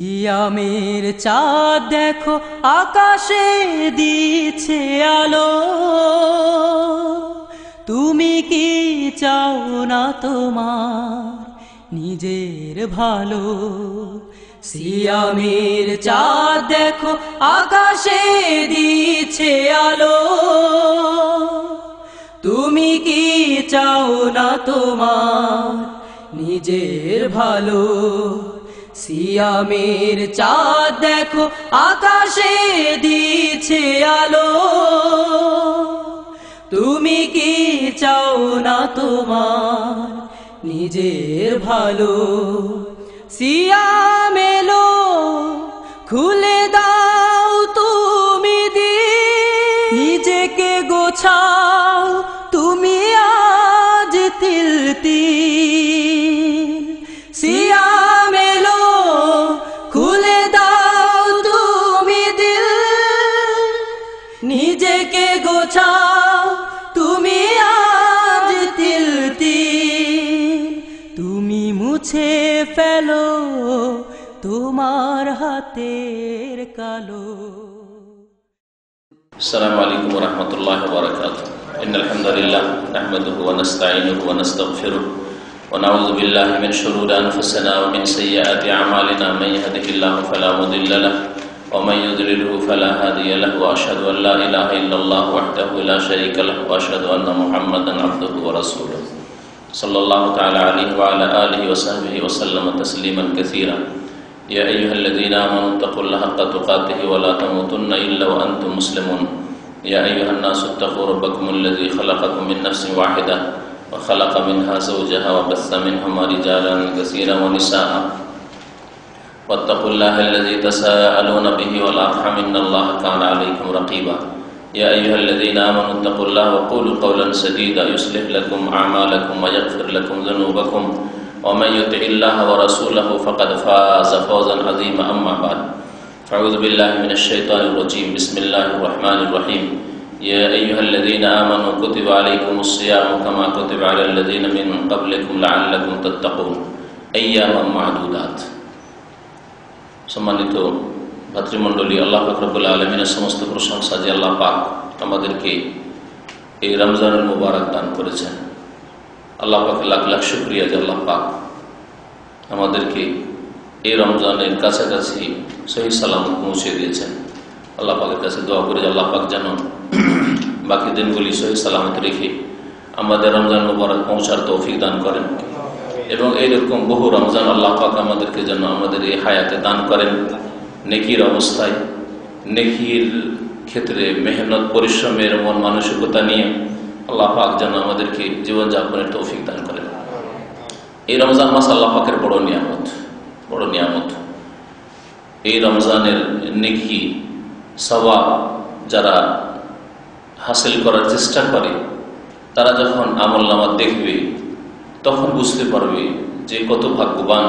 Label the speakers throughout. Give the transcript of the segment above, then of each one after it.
Speaker 1: ইয়ামের চাঁদ দেখো আকাশে দিচ্ছে আলো, তুমি কি চাও না তোমার নিজের ভালো? সিয়ামের চাঁদ দেখো আকাশে দিচ্ছে আলো, তুমি কি চাও না তোমার নিজের ভালো? সিয়ামের চাঁদ দেখো আকাশে দিচ্ছে আলো, তুমি কি চাও না তোমার নিজের ভালো? সিয়াম এলো খুলে দাও তুমি দিন, নিজেকে গোছাও তুমি আজ তিল তিল। সিয়াম এলো খুলে দাও তুমি দিল, নিজেকে গোছাও তুমি আজ তিল তিল। তুমি মুছে ফেলো তোমার হাতের কালো।
Speaker 2: السلام عليكم ورحمة الله وبركاته. إن الحمد لله نحمده ونستعينه ونستغفره ونعوذ بالله من شرور أنفسنا ومن سيئات أعمالنا. من يهده الله فلا مضل له ومن يضلله فلا هادي له وأشهد أن لا إله إلا الله وحده لا شريك له وأشهد أن محمدا عبده ورسوله صلى الله تعالى عليه وعلى آله وصحبه وسلم تسليما كثيرا. يا أيها الذين آمنوا اتقوا الله حق تقاته ولا تموتن إلا وأنتم مسلمون. يا أيها الناس اتقوا ربكم الذي خلقكم من نفس واحدة وخلق منها زوجها وبث منهما رجالا كثيرا ونساء واتقوا الله الذي تساءلون به والأرحام إن الله كان عليكم رقيبا. يا أيها الذين آمنوا اتقوا الله وقولوا قولا سديدا يصلح لكم أعمالكم ويغفر لكم ذنوبكم ومن يطع الله ورسوله فقد فاز فوزا عظيما. أما بعد فأعوذ بالله من الشيطان الرجيم. بسم الله الرحمن الرحيم. يا أيها الذين آمنوا كتب عليكم الصيام كما كتب على الذين من قبلكم لعلكم تتقون أياما معدودات. সম্মানিত ভাতৃমণ্ডলী, আল্লাহ পাক রব্বুল আলামিনের সমস্ত প্রশংসা যে আল্লাহ পাক আমাদেরকে এই রমজানুল মুবারক দান করেছেন। আল্লাহ পাকের লাখ লাখ শুকরিয়া যে আল্লাহ পাক আমাদেরকে এই রমজানের কাছাকাছি সহি সালামত পৌঁছে দিয়েছেন। আল্লাহ পাকের কাছে দোয়া করে যে আল্লাহ পাক যেন বাকি দিনগুলি সহি সালামত রেখে আমাদের রমজান মুবারক পৌঁছার তৌফিক দান করেন এবং এইরকম বহু রমজান আল্লাহ পাক আমাদেরকে যেন আমাদের এই হায়াতে দান করেন। নেকির অবস্থায়, নেকির ক্ষেত্রে মেহনত পরিশ্রমের মন মানসিকতা নিয়ে আল্লাহ পাক যেন আমাদেরকে জীবনযাপনের তৌফিক দান করেন। এই রমজান মাস আল্লাহ পাকের বড় নিয়ামত। এই রমজানের নেকি সওয়াব যারা হাসিল করার চেষ্টা করে তারা যখন আমলনামা দেখবে তখন বুঝতে পারবে যে কত ভাগ্যবান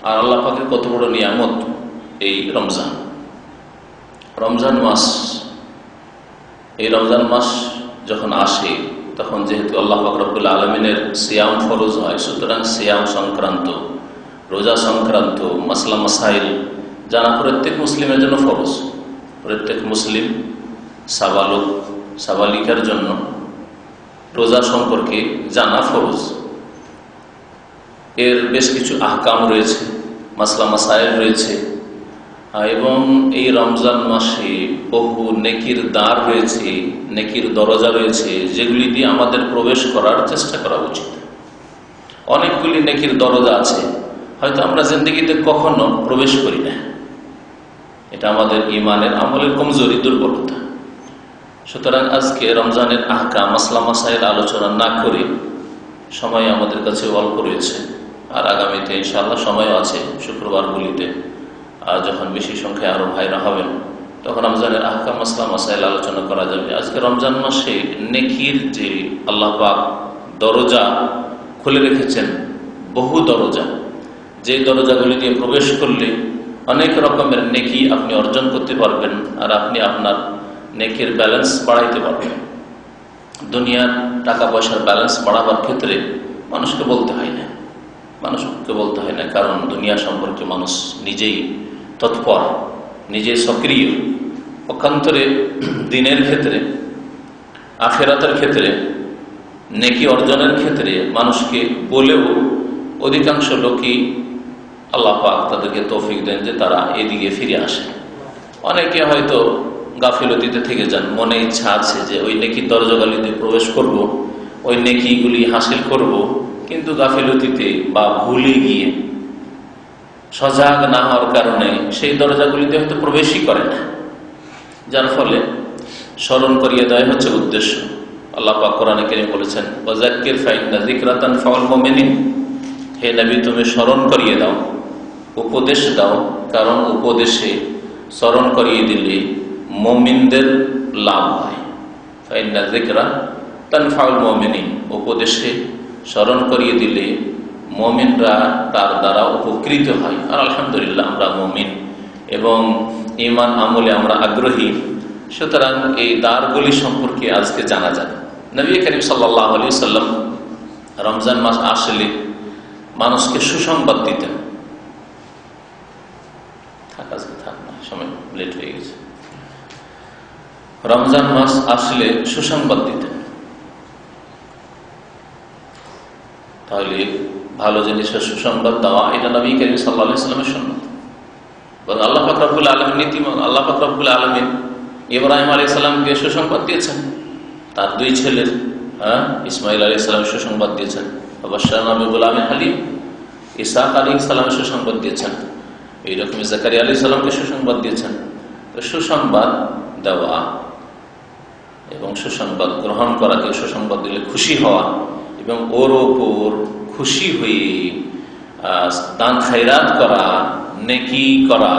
Speaker 2: আর আল্লাহ পাকের কত বড় নিয়ামত এই রমজান মাস। এই রমজান মাস যখন আসে তখন যেহেতু আল্লাহ পাক রব্বুল আলামিনের সিয়াম ফরজ হয়, সুতরাং সিয়াম সংক্রান্ত, রোজা সংক্রান্ত মাসলা মাসাইল জানা প্রত্যেক মুসলিমের জন্য ফরজ। প্রত্যেক মুসলিম সাবালিকার জন্য রোজা সম্পর্কে জানা ফরজ। এর বেশ কিছু আহকাম রয়েছে, মাসলা মাসাইল রয়েছে এবং এই রমজান মাসে বহু নেকির দ্বার রয়েছে, নেকির দরজা রয়েছে যেগুলি দিয়ে আমাদের প্রবেশ করার চেষ্টা করা উচিত। অনেকগুলি নেকির দরজা আছে, হয়তো আমরা জিন্দেগিতে কখনো প্রবেশ করি না। এটা আমাদের ইমানের আমলের কমজোরি, দুর্বলতা। সুতরাং আজকে রমজানের আহকাম মাসলা মাসাইল আলোচনা না করে, সময় আমাদের কাছে অল্প রয়েছে আর আগামীতে ইনশাআল্লাহ সময় আছে, শুক্রবারগুলিতে যখন বেশি সংখ্যায় আরো ভাইরা হবেন তখন রমজানের আহকাম মাসলা মাসাইল আলোচনা করা যাবে। আজকে রমজান মাসে নেকির যে আল্লাহ পাক দরজা খুলে রেখেছেন, বহু দরজা, যে দরজাগুলি দিয়ে প্রবেশ করলে অনেক রকমের নেকি আপনি অর্জন করতে পারবেন আর আপনি আপনার নেকির ব্যালেন্স বাড়াইতে পারবেন। দুনিয়ার টাকা পয়সার ব্যালেন্স বাড়াবার ক্ষেত্রে মানুষকে বলতে হয় না, মানুষকে বলতে হয় না, কারণ দুনিয়া সম্পর্কে মানুষ নিজেই তৎপর, নিজেই সক্রিয়। পক্ষান্তরে দিনের ক্ষেত্রে, আখিরাতের ক্ষেত্রে, নেকি অর্জনের ক্ষেত্রে মানুষকে বলেও অধিকাংশ লোকই আল্লাহ পাক তাদেরকে তৌফিক দেন যে তারা এদিকে ফিরে আসে। অনেকে হয়তো গাফিলতিতে থেকে যান, মনে ইচ্ছা আছে যে ওই নেকির দরজাগুলিতে প্রবেশ করব, ওই নেকিগুলি হাসিল করব, কিন্তু গাফিলতিতে বা ভুলে গিয়ে সজাগ না হওয়ার কারণে সেই দরজাগুলিতে হয়তো প্রবেশই করে না। যার ফলে স্মরণ করিয়ে দেওয়া হচ্ছে উদ্দেশ্য। আল্লাহ পাক কোরআনে কারীমে বলেছেন, ওয়াযাক্কির ফাইন্না যিকরা তানফাউল মুমিনিন, হে নবী তুমি স্মরণ করিয়ে দাও, উপদেশ দাও, কারণ উপদেশে স্মরণ করিয়ে দিলে মুমিনদের লাভ হয়। ফাইন্না যিকরা তানফাউল মুমিনিন, উপদেশে স্মরণ করিয়ে দিলে মুমিনরা তার দ্বারা উপকৃত হয়। আর আলহামদুলিল্লাহ আমরা মুমিন এবং ঈমান আমলে আমরা আগ্রহী, সুতরাং এই দ্বারগুলি সম্পর্কে আজকে জানা যাবে। নবী করিম সাল্লাল্লাহু আলাইহি ওয়াসাল্লাম রমজান মাস আসলে মানুষকে সুসংবাদ দিতেন। সময় লেট হয়ে গেছে। রমজান মাস আসলে সুসংবাদ দিতেন। তাহলে ভালো জিনিসের সুসংবাদ দেওয়া, এটা নবী করিম সাল্লাল্লাহু আলাইহি ওয়াসাল্লামের সুন্নাত। আল্লাহ পাক রব্বুল আলামিন নীতিমান, আল্লাহ পাক রব্বুল আলামিন ইব্রাহিম আলাইহিস সালামকে সুসংবাদ দিয়েছেন, তার দুই ছেলের ইসমাইল আলাইহিস সালাম সুসংবাদ দিয়েছেন, বাশশারনা বিগুলামিন হালিম। ইসহাক আলাইহিস সালাম সুসংবাদ দিয়েছেন, এইরকম জাকারিয়া আলাইহিস সালামকে সুসংবাদ দিয়েছেন। তো সুসংবাদ দেওয়া এবং সুসংবাদ গ্রহণ করাকে, সুসংবাদ দিলে খুশি হওয়া এবং ওর ওপর খুশি হয়ে দান খায়রাত করা, নেকি করা,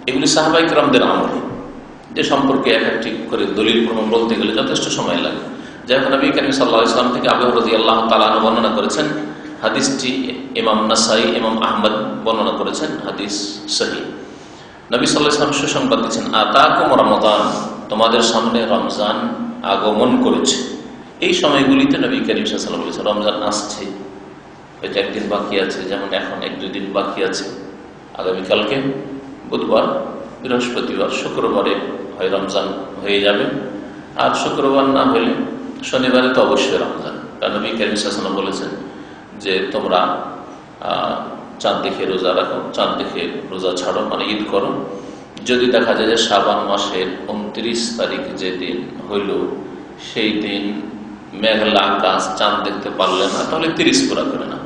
Speaker 2: এগুলি সাহাবায়ে কেরামদের আমল, যে সম্পর্কে এক একটি করে দলিল প্রমাণ বলতে গেলে যথেষ্ট সময় লাগে। যাই হোক, নবী করিম সাল্লাল্লাহু আলাইহি ওয়াসাল্লাম থেকে আবু হুরায়রা রাদিয়াল্লাহু তাআলা আনহু বর্ণনা করেছেন, হাদিসটি ইমাম নাসাই, ইমাম আহমদ বর্ণনা করেছেন, হাদিস সহিহ। নবী সাল্লাল্লাহু আলাইহি ওয়াসাল্লাম সুসংবাদ দিয়েছেন, আতাকুম রমাদান, তোমাদের সামনে রমজান আগমন করেছে। এই সময়গুলিতে নবী করিম সাল্লাল্লাহু আলাইহি ওয়াসাল্লাম বলেছেন রমজান আসছে, হয়তো একদিন বাকি আছে, যেমন এখন 1-2 দিন বাকি আছে। আগামীকালকে বুধবার, বৃহস্পতিবার, শুক্রবারে হয় রমজান হয়ে যাবে, আর শুক্রবার না হলে শনিবারে তো অবশ্যই রমজান। কারণ নবী করিম সাল্লাল্লাহু আলাইহি ওয়াসাল্লাম বলেছেন যে তোমরা চাঁদ দেখে রোজা রাখো, চাঁদ দেখে রোজা ছাড়ো, মানে ঈদ করো। যদি দেখা যায় যে শাবান মাসের 29 তারিখ যেদিন হইল, সেই দিন মেঘলা আকাশ, চাঁদ দেখতে পারলে না, তাহলে 30 পুরা করে না।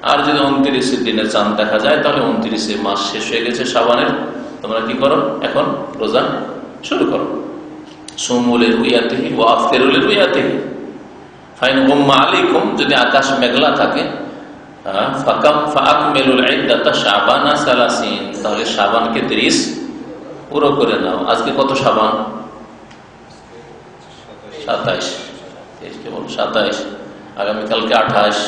Speaker 2: আর যদি 29 দিনে চাঁদ দেখা যায়, তাহলে 29 মাস শেষ হয়ে গেছে শাবানের, তোমরা কি করো, এখন রোজা শুরু করো। সুমুল রুইয়াতিহি ওয়া আফতিরুল রুইয়াতিহি, ফাইন গুম্মা আলাইকুম, যদি আকাশ মেঘলা থাকে, ফাআকমিলুল ইদ্দাতা শাবানা 30, তাহলে শাবানকে 30 পুরো করে নাও। আজকে কত শাবান? 27, 27, আগামীকালকে 28,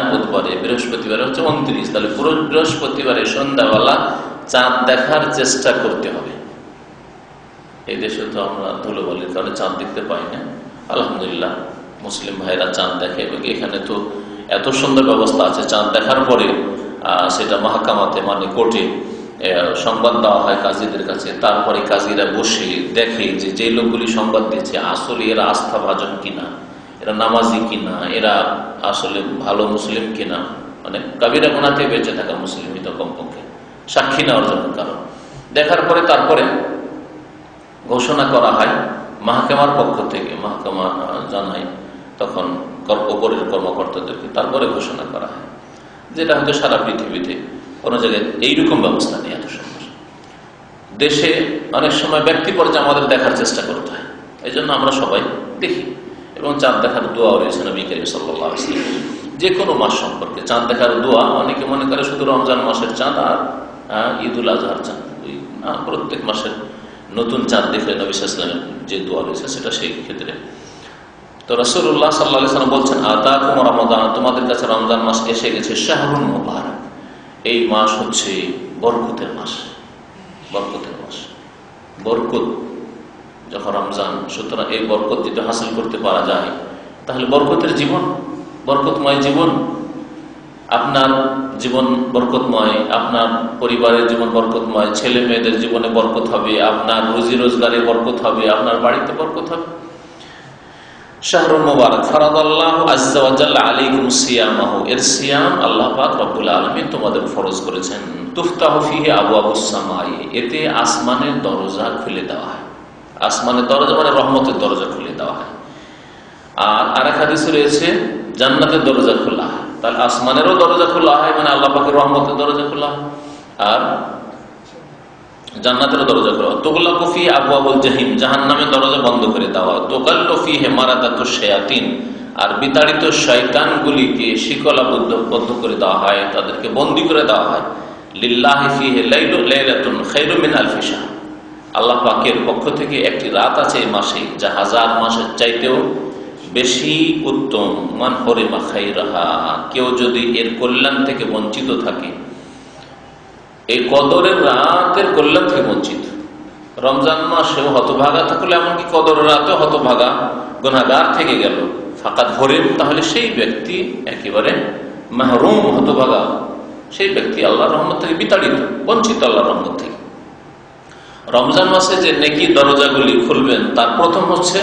Speaker 2: বুধবারে, বৃহস্পতিবারে হচ্ছে 29, তাহলে পুরো বৃহস্পতিবারে সন্ধ্যাবেলা চাঁদ দেখার চেষ্টা করতে হবে। এই দেশে তো আমরা ধুলোবালির কারণে চাঁদ দেখতে পাই না। আলহামদুলিল্লাহ মুসলিম ভাইরা চাঁদ দেখে, এবং এখানে তো এত সুন্দর ব্যবস্থা আছে, চাঁদ দেখার পরে সেটা মাহকামাতে, মানে কোর্টে সংবাদ দেওয়া হয় কাজীদের কাছে। তারপরে কাজীরা বসে দেখে যে যে লোকগুলি সংবাদ দিয়েছে আসলে এরা আস্থাভাজন কিনা, এরা নামাজি কিনা, এরা আসলে ভালো মুসলিম কিনা, মানে কাবিরা গুনাতে বেঁচে থাকা মুসলিম তো কমপক্ষে সাক্ষী নেওয়ার জন্য। কারণ দেখার পরে তারপরে ঘোষণা করা হয় মাহকামার পক্ষ থেকে, মাহকামা জানায় তখন ওপরের কর্মকর্তাদেরকে, তারপরে ঘোষণা করা হয়। যেটা হয়তো সারা পৃথিবীতে কোনো জায়গায় এইরকম ব্যবস্থা নেই এত সুন্দর। দেশে অনেক সময় ব্যক্তি পর্যায়ে আমাদের দেখার চেষ্টা করতে হয়, এই জন্য আমরা সবাই দেখি। এবং চাঁদ দেখার দোয়া রয়েছে নবী করিম সাল্লাল্লাহু আলাইহি ওয়াসাল্লাম, যে কোনো মাস সম্পর্কে চাঁদ দেখার দোয়া। অনেকে মনে করে শুধু রমজান মাসের চাঁদ আর ঈদুল আজহার চাঁদ, প্রত্যেক মাসের নতুন চাঁদ দেখলে নবী সাল্লাল্লাহু আলাইহি ওয়াসাল্লামের যে দোয়া রয়েছে সেটা সেই ক্ষেত্রে। তো রাসূলুল্লাহ সাল্লাল্লাহু আলাইহি ওয়াসাল্লাম বলছেন, আতাকুম রমাদান, তোমাদের কাছে রমজান মাস এসে গেছে, শাহরুন মুবারাক, এই মাস হচ্ছে বরকতের মাস, বরকতের মাস, বরকত যখন রমজান। সুতরাং এই বরকত যদি হাসিল করতে পারা যায় তাহলে বরকতের জীবন, বরকতময় জীবন আপনার জীবন বরকতময়, আপনার পরিবারের জীবন বরকতময়, ছেলে মেয়েদের জীবনে বরকত হবে, আপনার রুজি রোজগারে বরকত হবে, আপনার বাড়িতে বরকত হবে। শাহরুল মুবারক ফারাদাল্লাহু আযজা ওয়া জাল্লা আলাইকুম সিয়ামাহু, এর সিয়াম আল্লাহ পাক রব্বুল আলামিন তোমাদের ফরজ করেছেন। তুফতাহু ফিহি আবওয়াবুস সামাই, এতে আসমানের দরজা খুলে দেওয়া হয়। আসমানের দরজা মানে রহমতের দরজা খুলে দেওয়া হয়। আর আরেক হাদিসে রয়েছে জান্নাতের দরজা খোলা হয়। তাহলে আসমানেরও দরজা খোলা হয়, মানে আল্লাহ পাকের রহমতের দরজা খোলা হয়, আর জান্নাতের দরজা খোলা হয়। তুগলাকু ফি আবওয়াবুল জাহিম, জাহান্নামের দরজা বন্ধ করে দেওয়া হয়। তুগাল্লু ফিহি মারাদাতুশ শায়াতিন, আর বিতাড়িত শয়তানগুলিকে শিকলাবদ্ধ করে দেওয়া হয়, তাদেরকে বন্দী করে দেওয়া হয়। লিল্লাহি ফিহি লাইলাতুন খায়রুম মিন আলফি শাহর, আল্লাহ পাকের পক্ষ থেকে একটি রাত আছে এই মাসে, যা হাজার মাসের চাইতেও বেশি উত্তম। মান হরিমা খাইরাহা, কেউ যদি এর কল্যাণ থেকে বঞ্চিত থাকে, এই কদরের রাতের কল্যাণ থেকে বঞ্চিত, রমজান মাসেও হতভাগা থাকলে, এমনকি কদরের রাতেও হতভাগা গুনাহগার থেকে গেল, ফাকাত হরিম, তাহলে সেই ব্যক্তি একেবারে মাহরুম, হতভাগা, সেই ব্যক্তি আল্লাহর রহমত থেকে বিতাড়িত, বঞ্চিত আল্লাহর রহমত থেকে। রমজান মাসে যে নেকি দরজাগুলি খুলবেন, তার প্রথম হচ্ছে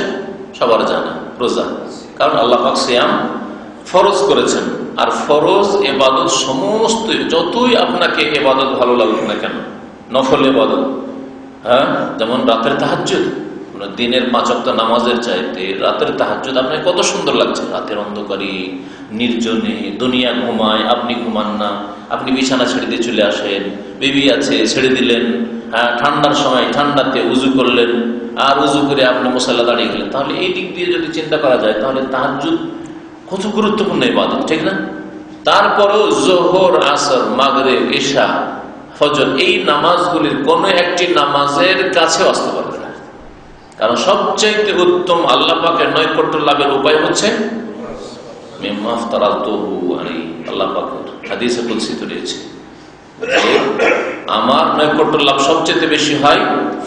Speaker 2: সবার জানা রোজা, কারণ আল্লাহ পাক সিয়াম ফরজ করেছেন। আর ফরজ ইবাদত সমস্ত, যতই আপনাকে ইবাদত ভালো লাগুক না কেন, নফল ইবাদত, হ্যাঁ, যেমন রাতের তাহাজ্জুদ, দিনের 5 ওয়াক্ত নামাজের চাইতে রাতের তাহাজ্জুদ আপনাকে কত সুন্দর লাগছে। রাতের অন্ধকারে নির্জনে, দুনিয়া ঘুমায়, আপনি ঘুমান না, আপনি বিছানা ছেড়ে দিয়ে চলে আসেন, বেবি আছে ছেড়ে দিলেন, হ্যাঁ, ঠান্ডার সময় ঠান্ডাতে উজু করলেন, আর উজু করে আপনি মুসাল্লা দাঁড়িয়ে গেলেন। তাহলে এই দিক দিয়ে যদি চিন্তা করা যায়, তাহলে তাহাজ্জুদ কত গুরুত্বপূর্ণ ইবাদত, ঠিক না? তারপরেও যোহর, আসর, মাগরিব, ইশা, ফজর, এই নামাজগুলির কোন একটি নামাজের কাছে আসতে পারবে না, কারণ সবচাইতে উত্তম আল্লাহ পাকের নৈকট্য লাভের উপায় হচ্ছে মিম্মা আফতারাতুহু আলাইহি। আল্লাহ পাকের হাদিসে কুদসিতে রয়েছে, আমার নৈকট্য লাভ সবচেয়ে বেশি হয়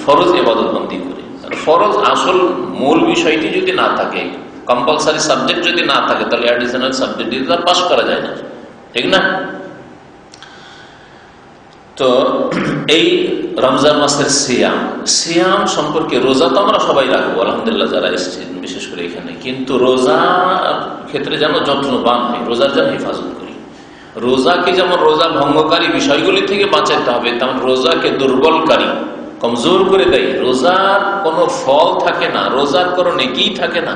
Speaker 2: ফরজ ইবাদতবন্দি করে। ফরজ আসল মূল বিষয়টি যদি না থাকে, কম্পালসারি সাবজেক্ট যদি না থাকে, তাহলে অ্যাডিশনাল সাবজেক্ট দিয়ে তার পাস করা যায় না, ঠিক না? তো এই রমজান মাসের সিয়াম সম্পর্কে, রোজা তো আমরা সবাই রাখবো আলহামদুলিল্লাহ যারা এসেছেন, বিশেষ করে এখানে, কিন্তু রোজার ক্ষেত্রে যেন যত্নবান হয়, রোজার যেন হেফাজত করি। রোজাকে যেমন রোজা ভঙ্গকারী বিষয়গুলি থেকে বাঁচাতে হবে, তেমন রোজাকে দুর্বলকারী, কমজোর করে দেয়, রোজার কোনো ফল থাকে না, রোজার কোনো নেকি থাকে না,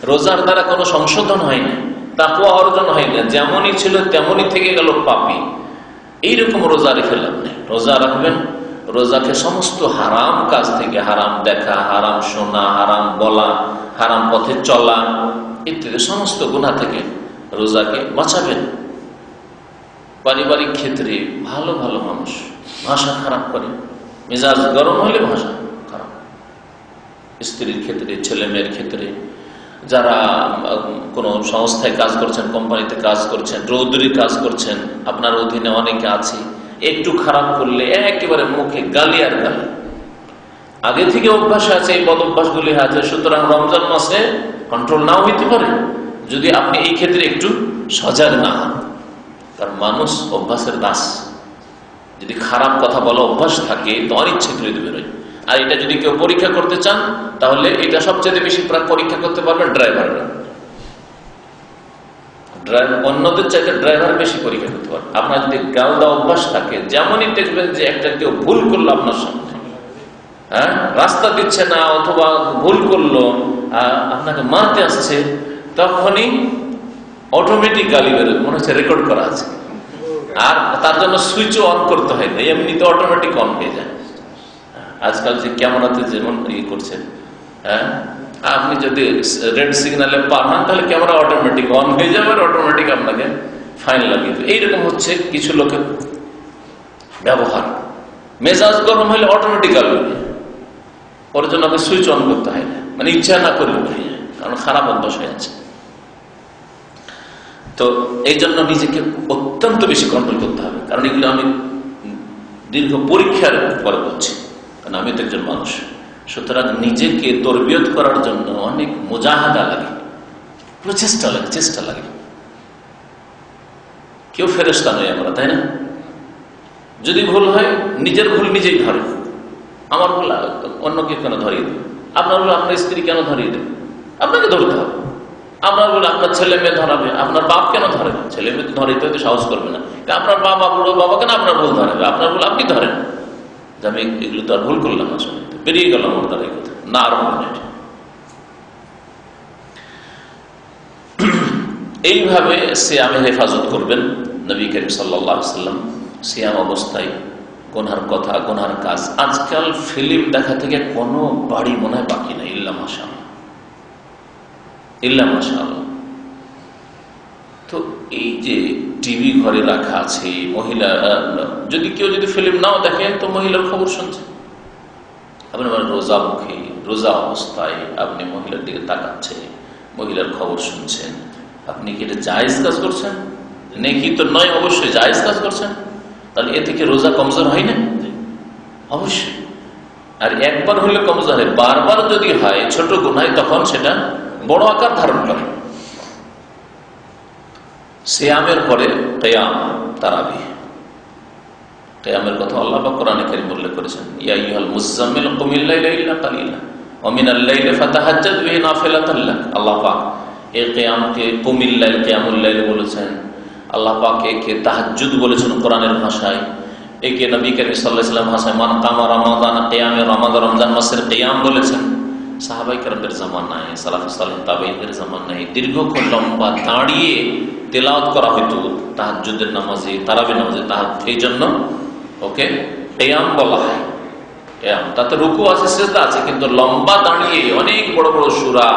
Speaker 2: রোজার দ্বারা কোনো সংশোধন হয় না, তাকওয়া অর্জন হয় না, যেমনই ছিল তেমনই থেকে গেল পাপী, এইরকম রোজা রেখে লাভ নেই। রোজা রাখবেন, রোজাকে সমস্ত হারাম কাজ থেকে, হারাম দেখা, হারাম শোনা, হারাম বলা, হারাম পথে চলা ইত্যাদি সমস্ত গুনাহ থেকে রোজাকে বাঁচাবেন। পারিবারিক ক্ষেত্রে ভালো ভালো মানুষ ভাষা খারাপ করে, মেজাজ গরম হলে ভাষা খারাপ, স্ত্রীর ক্ষেত্রে, ছেলে মেয়ের ক্ষেত্রে, যারা কোনো সংস্থায় কাজ করছেন, কোম্পানিতে কাজ করছেন, রৌদ্রি কাজ করছেন, আপনার অধীনে অনেকে আছে, একটু খারাপ করলে একেবারে মুখে গালি আর গালি, আগে থেকে অভ্যাস আছে, এই বদ অভ্যাসগুলি আছে। সুতরাং রমজান মাসে কন্ট্রোল নাও হইতে পারে যদি আপনি এই ক্ষেত্রে একটু সজাগ না হন, কারণ মানুষ অভ্যাসের দাস। যদি খারাপ কথা বলা অভ্যাস থাকে তো অনিচ্ছাকৃত বেরোয়। আর এটা যদি কেউ পরীক্ষা করতে চান, তাহলে এটা সবচেয়ে বেশি পরীক্ষা করতে পারবে ড্রাইভাররা। অন্যদের চাইতে ড্রাইভার বেশি পরীক্ষা করতে পারবে। আপনার যদি গাল দেওয়া অভ্যাস থাকে, যেমনই দেখবেন যে একটা কেউ ভুল করলো আপনার সামনে, হ্যাঁ, রাস্তা দিচ্ছে না অথবা ভুল করলো, আপনাকে মারতে আসছে, তখনই অটোমেটিক গালি বেরোবে, মনে হচ্ছে রেকর্ড করা আছে, আর তার জন্য সুইচ অন করতে হয় না, এমনিতে অটোমেটিক অন হয়ে যায়। আজকাল যে ক্যামেরাতে যেমন করছেন, হ্যাঁ, আপনি যদি রেড সিগন্যালে পার হন, তাহলে ক্যামেরা অটোমেটিক অন হয়ে যাবে, আর অটোমেটিক আপনাকে ফাইন লাগিয়ে দেবে। এইরকম হচ্ছে কিছু লোকের ব্যবহার। মেজাজ গরম হলে অটোমেটিক আলো, ওর জন্য আপনি সুইচ অন করতে হয় না, মানে ইচ্ছা না করলে হয়ে যায়, কারণ খারাপ অভ্যাস হয়ে আছে। তো এই জন্য নিজেকে অত্যন্ত বেশি কন্ট্রোল করতে হবে, কারণ এগুলো আমি দীর্ঘ পরীক্ষার পরে বলছি, কারণ আমি তো একজন মানুষ। সুতরাং নিজেকে তরবিয়ত করার জন্য অনেক মুজাহাদা লাগে, চেষ্টা লাগে। কেউ ফেরেশতা নই আমরা, তাই না? যদি ভুল হয় নিজের ভুল নিজেই ধরে, আমার ভুল অন্যকে কেন ধরিয়ে দেবে? আপনার ভুল আপনার স্ত্রী কেন ধরিয়ে দেবে? আপনাকে ধরতে হবে। আপনার ভুল আপনার ছেলে মেয়ে ধরাবে, আপনার বাপ কেন ধরবে? ছেলে মেয়ে তো ধরাইতে হয়তো সাহস করবে না, আপনার বাবা বুড়ো বাবা কেন আপনার ভুল ধরাবে? আপনার ভুল আপনি ধরেন যে আমি এগুলো তো আর ভুল করলাম, আসলে বেরিয়ে গেলাম আমার দ্বারা, কথা না আর এইভাবে সিয়ামে হেফাজত করবেন নবী করিম সাল্লাল্লাহু আলাইহি ওয়াসাল্লাম। সিয়াম অবস্থায় গুনহার কথা, গুনহার কাজ, আজকাল ফিল্ম দেখা থেকে কোনো বাড়ি মনে হয় বাকি নাই, ইল্লা মাশাআল্লাহ, ইল্লা মাশাআল্লাহ। তো এই যে টিভি ঘরে রাখা আছে, মহিলা যদি কেউ যদি ফিল্ম নাও দেখেন তো মহিলার খবর শুনছে। আপনি রোজা মুখে, রোজা অবস্থায় আপনি মহিলার দিকে তাকাচ্ছেন, মহিলার খবর শুনছেন, আপনি কি এটা জায়েজ কাজ করছেন? নেকি তো নয়, অবশ্যই জায়েজ কাজ করছেন। তাহলে এ থেকে রোজা কমজোর হয় না? অবশ্যই। আর একবার হলে কমজোর হয়, বারবার যদি হয় ছোট গুনাহ, তখন সেটা বড় আকার ধারণ করে। সিয়ামের পরে কিয়াম, তারাবিহ, কিয়ামের কথা আল্লাহ পাক কোরআনে কারীমে উল্লেখ করেছেন, ইয়া আইয়ুহাল মুযাম্মিল কুমিল লাইলা ইল্লা কালিলা ওয়া মিনাল লাইলি ফাতাহাজ্জাদ বিহি নাফিলাতান লাক। আল্লাহ পাক এই কিয়ামকে কুমিল লাইল, কিয়ামুল লাইল বলেছেন। আল্লাহ পাক একে তাহাজ্জুদ বলেছেন কোরআনের ভাষায়, একে নবী করিম সাল্লাল্লাহু আলাইহি ওয়াসাল্লাম ভাষায় মান কামা রমাদান, কিয়ামে রমাদান, রমজান মাসের কিয়াম বলেছেন। সাহাবায়ে কেরামদের জামানায়, সালাফুস সালেহ তাবেঈনদের জামানায় দীর্ঘক্ষণ লম্বা দাঁড়িয়ে তেলাওয়াত করা হতো তাহাজ্জুদের নামাজে, তারাবির নামাজে। এই জন্য ওকে কিয়াম বলা হয়। কিয়াম তাতে রুকু আছে, সিজদা আছে, কিন্তু লম্বা দাঁড়িয়ে অনেক বড় বড় সূরা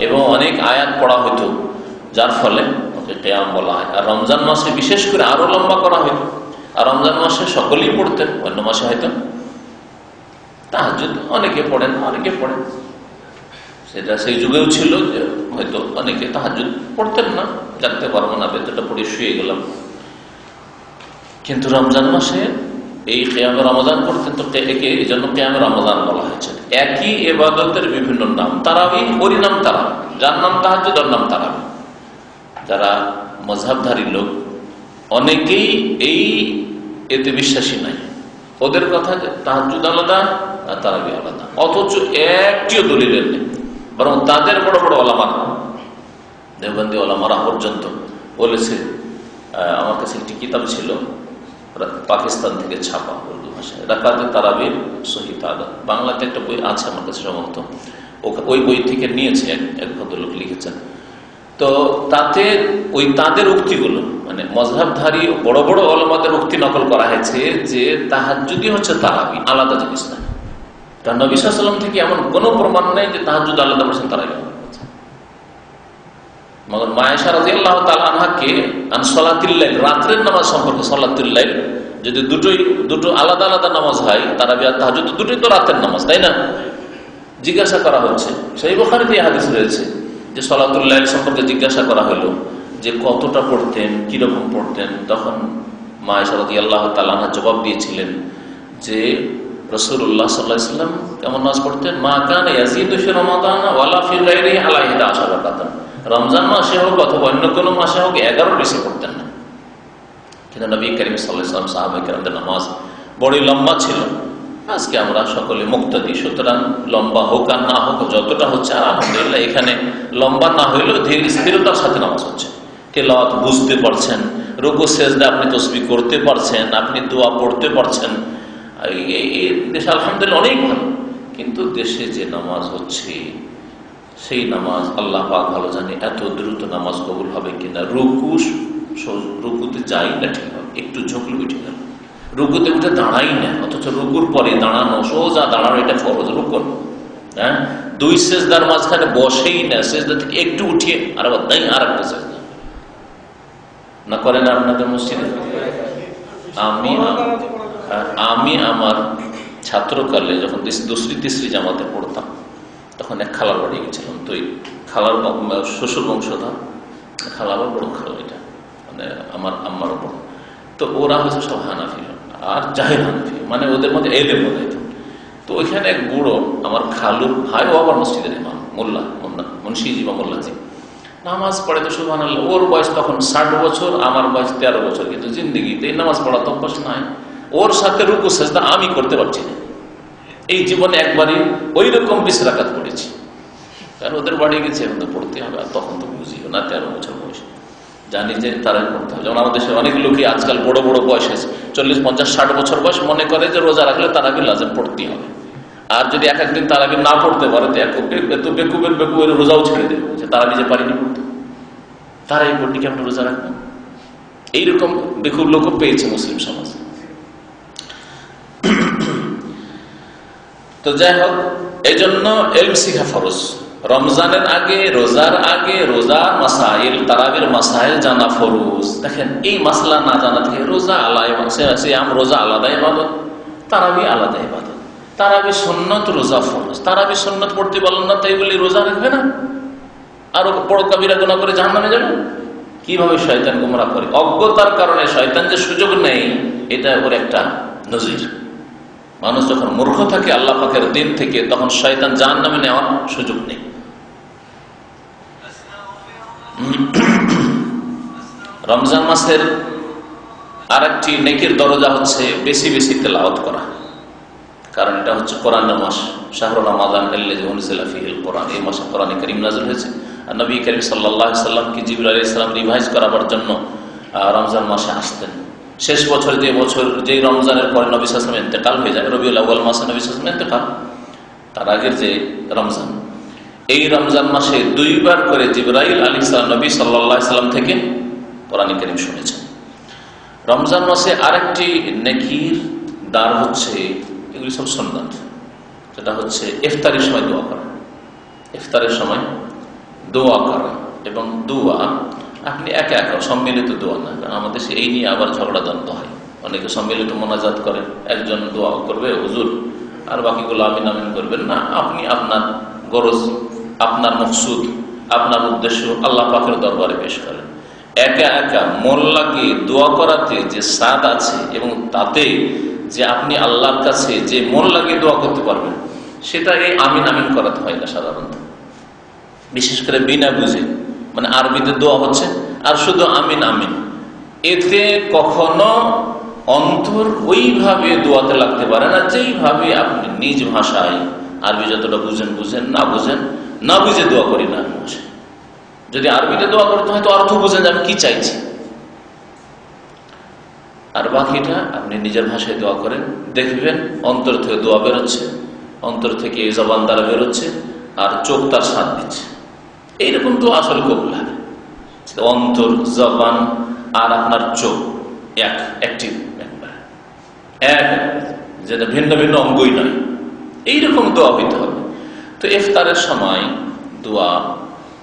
Speaker 2: এবং অনেক আয়াত পড়া হতো, যার ফলে ওকে কিয়াম বলা হয়। আর রমজান মাসে বিশেষ করে আরো লম্বা করা হতো। আর রমজান মাসে সকলেই পড়তেন, অন্য মাসে হয়তো তাহাজ্জুদ অনেকে পড়েন, অনেকে পড়েন, সেটা সেই যুগেও ছিল যে হয়তো অনেকে তাহাজ্জুদ পড়তেন না, জানতে পারবো না, বেতটা পড়ে শুয়ে গেলাম। কিন্তু রমজান মাসে এই কিয়ামে রমাদান করতেন, তো একে এই জন্য কিয়ামে রমাদান বলা হয়েছে। একই ইবাদতের বিভিন্ন নাম, তারাবিহ ওরই নাম তারাবিহ, যার নাম তাহাজ্জুদ ওর নাম তারাবিহ। যারা মাযহাবধারী লোক অনেকেই এই এতে বিশ্বাসী নাই, ওদের কথা যে তাহাজ্জুদ আলাদা আর তারাবিহ আলাদা, অথচ একটিও দলিলের নেই। বরং তাদের বড় বড় ওলামা, দেওবন্দি ওলামারা পর্যন্ত বলেছে। আমার কাছে একটি কিতাব ছিল পাকিস্তান থেকে ছাপা উর্দু ভাষায়, রাকাতে তারাবির সহিহ তাআদাদ, বাংলাতে একটা বই আছে আমার কাছে সম্ভবত, ওই বই থেকে নিয়েছে, এক ভদ্রলোক লিখেছেন। তো তাতে ওই তাদের উক্তিগুলো, মানে মযহাবধারী বড় বড় ওলামাদের উক্তি নকল করা হয়েছে যে তাহাজ্জুদই হচ্ছে তারাবি, আলাদা জিনিস না। কারণ নবী সাল্লাল্লাহু আলাইহি ওয়াসাল্লাম থেকে এমন কোনো প্রমাণ নেই যে তাহাজ্জুদ আলাদা করেছেন তারাবি। মগর মা আয়েশা রাদিয়াল্লাহু তাআলা আনহাকে আন সালাতুল লাইল, রাতের নামাজ সম্পর্কে, সালাতুল লাইল যদি দুটো আলাদা আলাদা নামাজ হয়, তারাবি আর তাহাজ্জুদ দুটোই তো রাতের নামাজ, তাই না? জিজ্ঞাসা করা হচ্ছে, সহিহ বুখারীতে হাদিস রয়েছে যে সালাতুল লাইল সম্পর্কে জিজ্ঞাসা করা হলো যে কতটা পড়তেন, কিরকম পড়তেন। তখন মা আয়েশা রাদিয়াল্লাহু তাআলা আনহা জবাব দিয়েছিলেন যে রাসূলুল্লাহ সাল্লাল্লাহু আলাইহি ওয়াসাল্লাম কেমন নামাজ পড়তেন, মা কানা ইয়াজিদু ফি রমাদান ওয়ালা ফি গায়রিহি আলা 11 রাকাতান। রমজান মাসে হোক অথবা অন্য কোনো মাসে হোক 11 বেশি পড়তেন না। কিন্তু নবী করিম সাল্লাল্লাহু আলাইহি ওয়াসাল্লাম, সাহাবায়ে কেরামদের নামাজ বড়ই লম্বা ছিল। আজকে আমরা সকলে মুক্তাদি, সুতরাং লম্বা হোক আর না হোক যতটা হচ্ছে আলহামদুলিল্লাহ, এখানে লম্বা না হইলেও ধীর স্থিরতার সাথে নামাজ হচ্ছে। তেলাওয়াত বুঝতে পারছেন, রুকু সেজদা আপনি তাসবিহ করতে পারছেন, আপনি দোয়া পড়তে পারছেন, এই দেশে আলহামদুলিল্লাহ অনেক ভালো। কিন্তু দেশে যে নামাজ হচ্ছে সেই নামাজ আল্লাহ পাক ভালো জানে এত দ্রুত নামাজ কবুল হবে কিনা। রুকুতে যাই না, ঠিক হবে, একটু ঝুঁকলে উঠে গেল, রুকুতে উঠে দাঁড়াই না, অথচ রুকুর পরে দাঁড়ানো, সোজা দাঁড়ানো, এটা ফরজ রুকুন। হ্যাঁ, দুই সেজদার মাঝখানে বসেই না, সেজদা থেকে একটু উঠিয়ে আর আবার তাই আর একটা সেজদা না করে না আপনাদের মসজিদে। আমি আমার ছাত্রকালে যখন দুসরি তিসরি জামাতে পড়তাম, তখন এক খালার বাড়ি গেছিলাম। তো এই খালার শ্বশুর বংশধর, খালাবার বড় খালা, এটা মানে আমার আম্মার ওপর। তো ওরা হচ্ছে সব হানাফি আর জাহের হানাফি, মানে ওদের মধ্যে এলেম মনে হতো। তো ওইখানে এক বুড়ো আমার খালুর ভাই, ও আবার মসজিদের ইমাম, মুন্সিজি বা মোল্লাজি, নামাজ পড়ে তো সুবহানাল্লাহ, ওর বয়স তখন 60 বছর, আমার বয়স 13 বছর, কিন্তু জিন্দগিতে এই নামাজ পড়া তো অভ্যাস নাই। ওর সাথে রুকু সেজদা আমি করতে পারছি না। এই জীবনে একবারই ওই রকম 20 রাকাত পড়েছি, কারণ ওদের বাড়ি গেছে, এখন তো পড়তে হবে। আর তখন তো বুঝিও না, 13 বছর বয়স, জানি যে তারা পড়তে হবে। যেমন আমাদের দেশে অনেক লোকই আজকাল বড় বড় বয়স আছে, 40, 50, 60 বছর বয়স, মনে করে যে রোজা রাখলে তারাবি লাজেম পড়তেই হবে। আর যদি এক একদিন তারাবি না পড়তে পারে তো বেকুবের রোজাও ছেড়ে দেবে, যে তারাবি যে পারিনি পড়তে, তারা এই পড়টি কেমন রোজা রাখবেন? এইরকম বেকুব লোকও পেয়েছে মুসলিম সমাজ। তো যাই হোক, এই জন্য ইলম শিখা ফরজ। রমজানের আগে, রোজার আগে, রোজার মাসাইল, তারাবির মাসাইল জানা ফরজ। দেখেন, এই মাসলা না জানা থেকে রোজা রোজা আলাদা ইবাদত, তারাবি আলাদা ইবাদত। তারাবি সুন্নত, রোজা ফরজ। তারাবি সুন্নত পড়তে পারলেন না তাই বলে রোজা রাখবে না, আরো বড় কাবিরা গুনাহ করে জাহান্নামে যাবে। কিভাবে শয়তান গোমরাহ করে, অজ্ঞতার কারণে শয়তান যে সুযোগ নেই, এটা ওর একটা নজির। মানুষ যখন মূর্খ থাকে আল্লাহ পাকের দিন থেকে, তখন শয়তান জাহান্নামে নেওয়ার সুযোগ নেই। রমজান মাসের আরেকটি নেকির দরজা হচ্ছে বেশি বেশি তেলাওয়াত করা, কারণ এটা হচ্ছে কোরআনের মাস। শাহরুল রমাদান আল্লাযী উনজিলা ফীহিল কোরআন, এই মাসে কোরআন কারীম নাযিল হয়েছে। আর নবী করিম সাল্লাল্লাহু আলাইহি সাল্লামকে জিবরাইল আলাইহিস সালাম রিভাইজ করাবার জন্য রমজান মাসে আসতেন। শেষ বছর, যেই রমজানের পরে নবী সাল্লাল্লাহু আলাইহি ওয়াসাল্লাম ইন্তেকাল হয়ে যায়, রবিউল আউয়াল মাসে নবী সাল্লাল্লাহু আলাইহি ওয়াসাল্লাম ইন্তেকাল, তার আগের যে রমজান, এই রমজান মাসে 2 বার করে জিবরাইল আলাইহিস সালাম নবী সাল্লাল্লাহু আলাইহি সাল্লাম থেকে কোরআন কারীম শুনেছেন। রমজান মাসে আরেকটি নেকির দ্বার হচ্ছে, এগুলি সব সুন্নাত, সেটা হচ্ছে ইফতারের সময় দোয়া করা। ইফতারের সময় দোয়া করা, এবং দোয়া আপনি একা একা, সম্মিলিত দোয়া না, কারণ আমাদের এই নিয়ে আবার ঝগড়া দ্বন্দ্ব হয়। অনেকে সম্মিলিত মোনাজাত করেন, একজন দোয়া করবে হুজুর, আর বাকিগুলো আমিন আমিন করবেন না। আপনি আপনার গরজ, আপনার মকসুদ, আপনার উদ্দেশ্য আল্লাহ পাকের দরবারে পেশ করেন। একা একা মন লাগিয়ে দোয়া করাতে যে স্বাদ আছে, এবং তাতে যে আপনি আল্লাহর কাছে যে মন লাগিয়ে দোয়া করতে পারবেন, সেটা এই আমিন আমিন করাতে হয় না সাধারণত। বিশেষ করে বিনা বুঝে, মানে আরবিতে দোয়া হচ্ছে আর শুধু আমিন আমিন, এতে কখনো অন্তর ওইভাবে দোয়াতে লাগতে পারে না যেইভাবে আপনি নিজ ভাষায়, আরবি যতটা বুঝেন না বুঝে দোয়া করি না। যদি আরবিতে দোয়া করতে হয় তো অর্থ বুঝেন যে আমি কি চাইছি, আর বাকিটা আপনি নিজের ভাষায় দোয়া করেন, দেখবেন অন্তর থেকে দোয়া বেরোচ্ছে, অন্তর থেকে এই জবান দ্বারা বেরোচ্ছে, আর চোখ তার সাথ দিচ্ছে। এইরকম তো আসল কবুল হবে, অন্তর, জবান আর আপনার চোখ একটি, যেটা ভিন্ন ভিন্ন অঙ্গই নয়, এইরকম দোয়া হইতে হবে। তো ইফতারের সময় দোয়া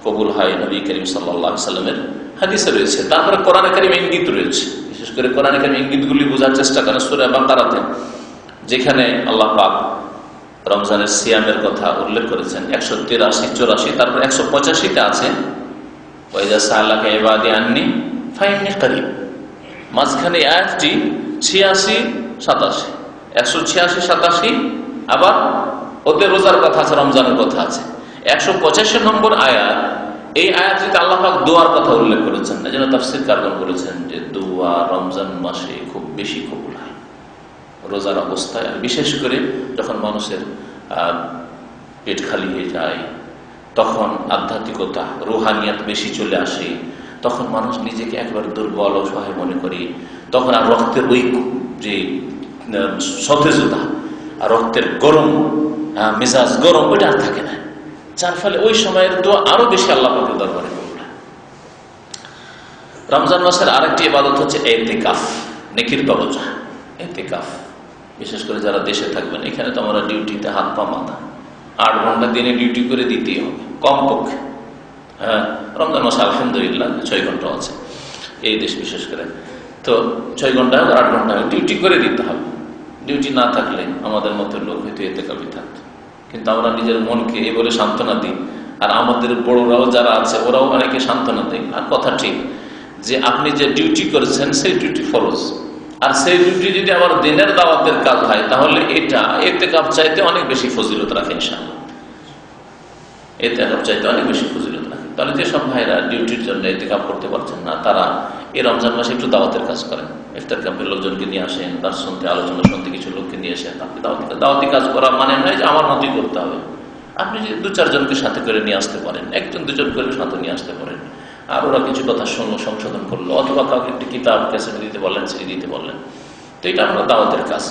Speaker 2: কবুল হয় নবী করিম সাল্লাল্লাহু আলাইহি সাল্লামের হাদিসে রয়েছে। তারপরে কোরআনে কারীম ইঙ্গিত রয়েছে, বিশেষ করে কোরআনে কারীম ইঙ্গিতগুলি বোঝার চেষ্টা করেন। সূরা বাকারাতে যেখানে আল্লাহ পাক রমজানের সিয়ামের কথা উল্লেখ করেছেন 183, 84, তারপর 185-তে আছে ওয়াইজা সাআলাকা ইবাদি আন্নী ফাইন্নী করিব। মাঝখানে আয়াতটি 86, 87, 186, 87, আবার ওদের রোজার কথা আছে, রমজানের কথা আছে। 185 নম্বর আয়াত, এই আয়াতটিতে আল্লাহ পাক দোয়ার কথা উল্লেখ করেছেন। এই জন্য তাফসীরকারগণ বলেছেন যে দোয়া রমজান মাসে খুব বেশি কবুল হয় রোজার অবস্থায়, বিশেষ করে যখন মানুষের পেট খালি হয়ে যায়, তখন আধ্যাত্মিকতা, রুহানিয়াত বেশি চলে আসে, তখন মানুষ নিজেকে একবার দুর্বল, অসহায় মনে করে, তখন আর রক্তের ওই যে সতেজতা আর রক্তের গরম মেজাজ গরম, ওইটা আর থাকে না, যার ফলে ওই সময়ের দোয়া আরো বেশি আল্লাহ পাকের দরবারে কবুল হয়। রমজান মাসের আরেকটি ইবাদত হচ্ছে ইতিকাফ, নেকির দরজা। ইতিকাফ বিশেষ করে যারা দেশে থাকবেন, এখানে তো আমরা ডিউটিতে হাত পা মাথা 8 ঘন্টা দিনে ডিউটি করে দিতেই হবে কমপক্ষে। হ্যাঁ, রমজান মাসে আলহামদুলিল্লাহ 6 ঘন্টা আছে এই দেশ বিশেষ করে, তো 6 ঘন্টা 8 ঘন্টা ডিউটি করে দিতে হবে। ডিউটি না থাকলে আমাদের মতো লোক হয়তো ইতিকাফে থাকতো, কিন্তু আমরা নিজের মনকে এই বলে সান্ত্বনা দিই, আর আমাদের বড়রাও যারা আছে ওরাও অনেকে সান্ত্বনা দেয়। আর কথা ঠিক যে আপনি যে ডিউটি করেছেন সেই ডিউটি ফরজ, আর সেই ডিউটি যদি আবার দিনের দাওয়াতের কাজ হয়, তাহলে এটা ইতিকাফ চাইতে অনেক বেশি ফজিলত রাখে ইনশাআল্লাহ। ইতিকাফ চাইতে অনেক বেশি ফজিলত রাখে। তাহলে যেসব ভাইরা ডিউটির জন্য ইতিকাফ করতে পারছেন না, তারা এই রমজান মাসে একটু দাওয়াতের কাজ করেন। ইফতার ক্যাম্পের লোকজনকে নিয়ে আসেন, তার শুনতে আলোচনা শুনতে কিছু লোককে নিয়ে আসেন। আপনি দাওয়াতি কাজ করা মানে নয় যে আমার মতোই করতে হবে। আপনি যদি 2-4 জনকে সাথে করে নিয়ে আসতে পারেন, 1-2 করে সাথে নিয়ে আসতে পারেন, আর ওরা কিছু কথা শুনলো, সংশোধন করলো, অথবা কাউকে একটি কিতাব ক্যাসেট দিতে বললেন, সিডি দিতে বললেন, তো এটা আপনার দাওয়াতের কাজ।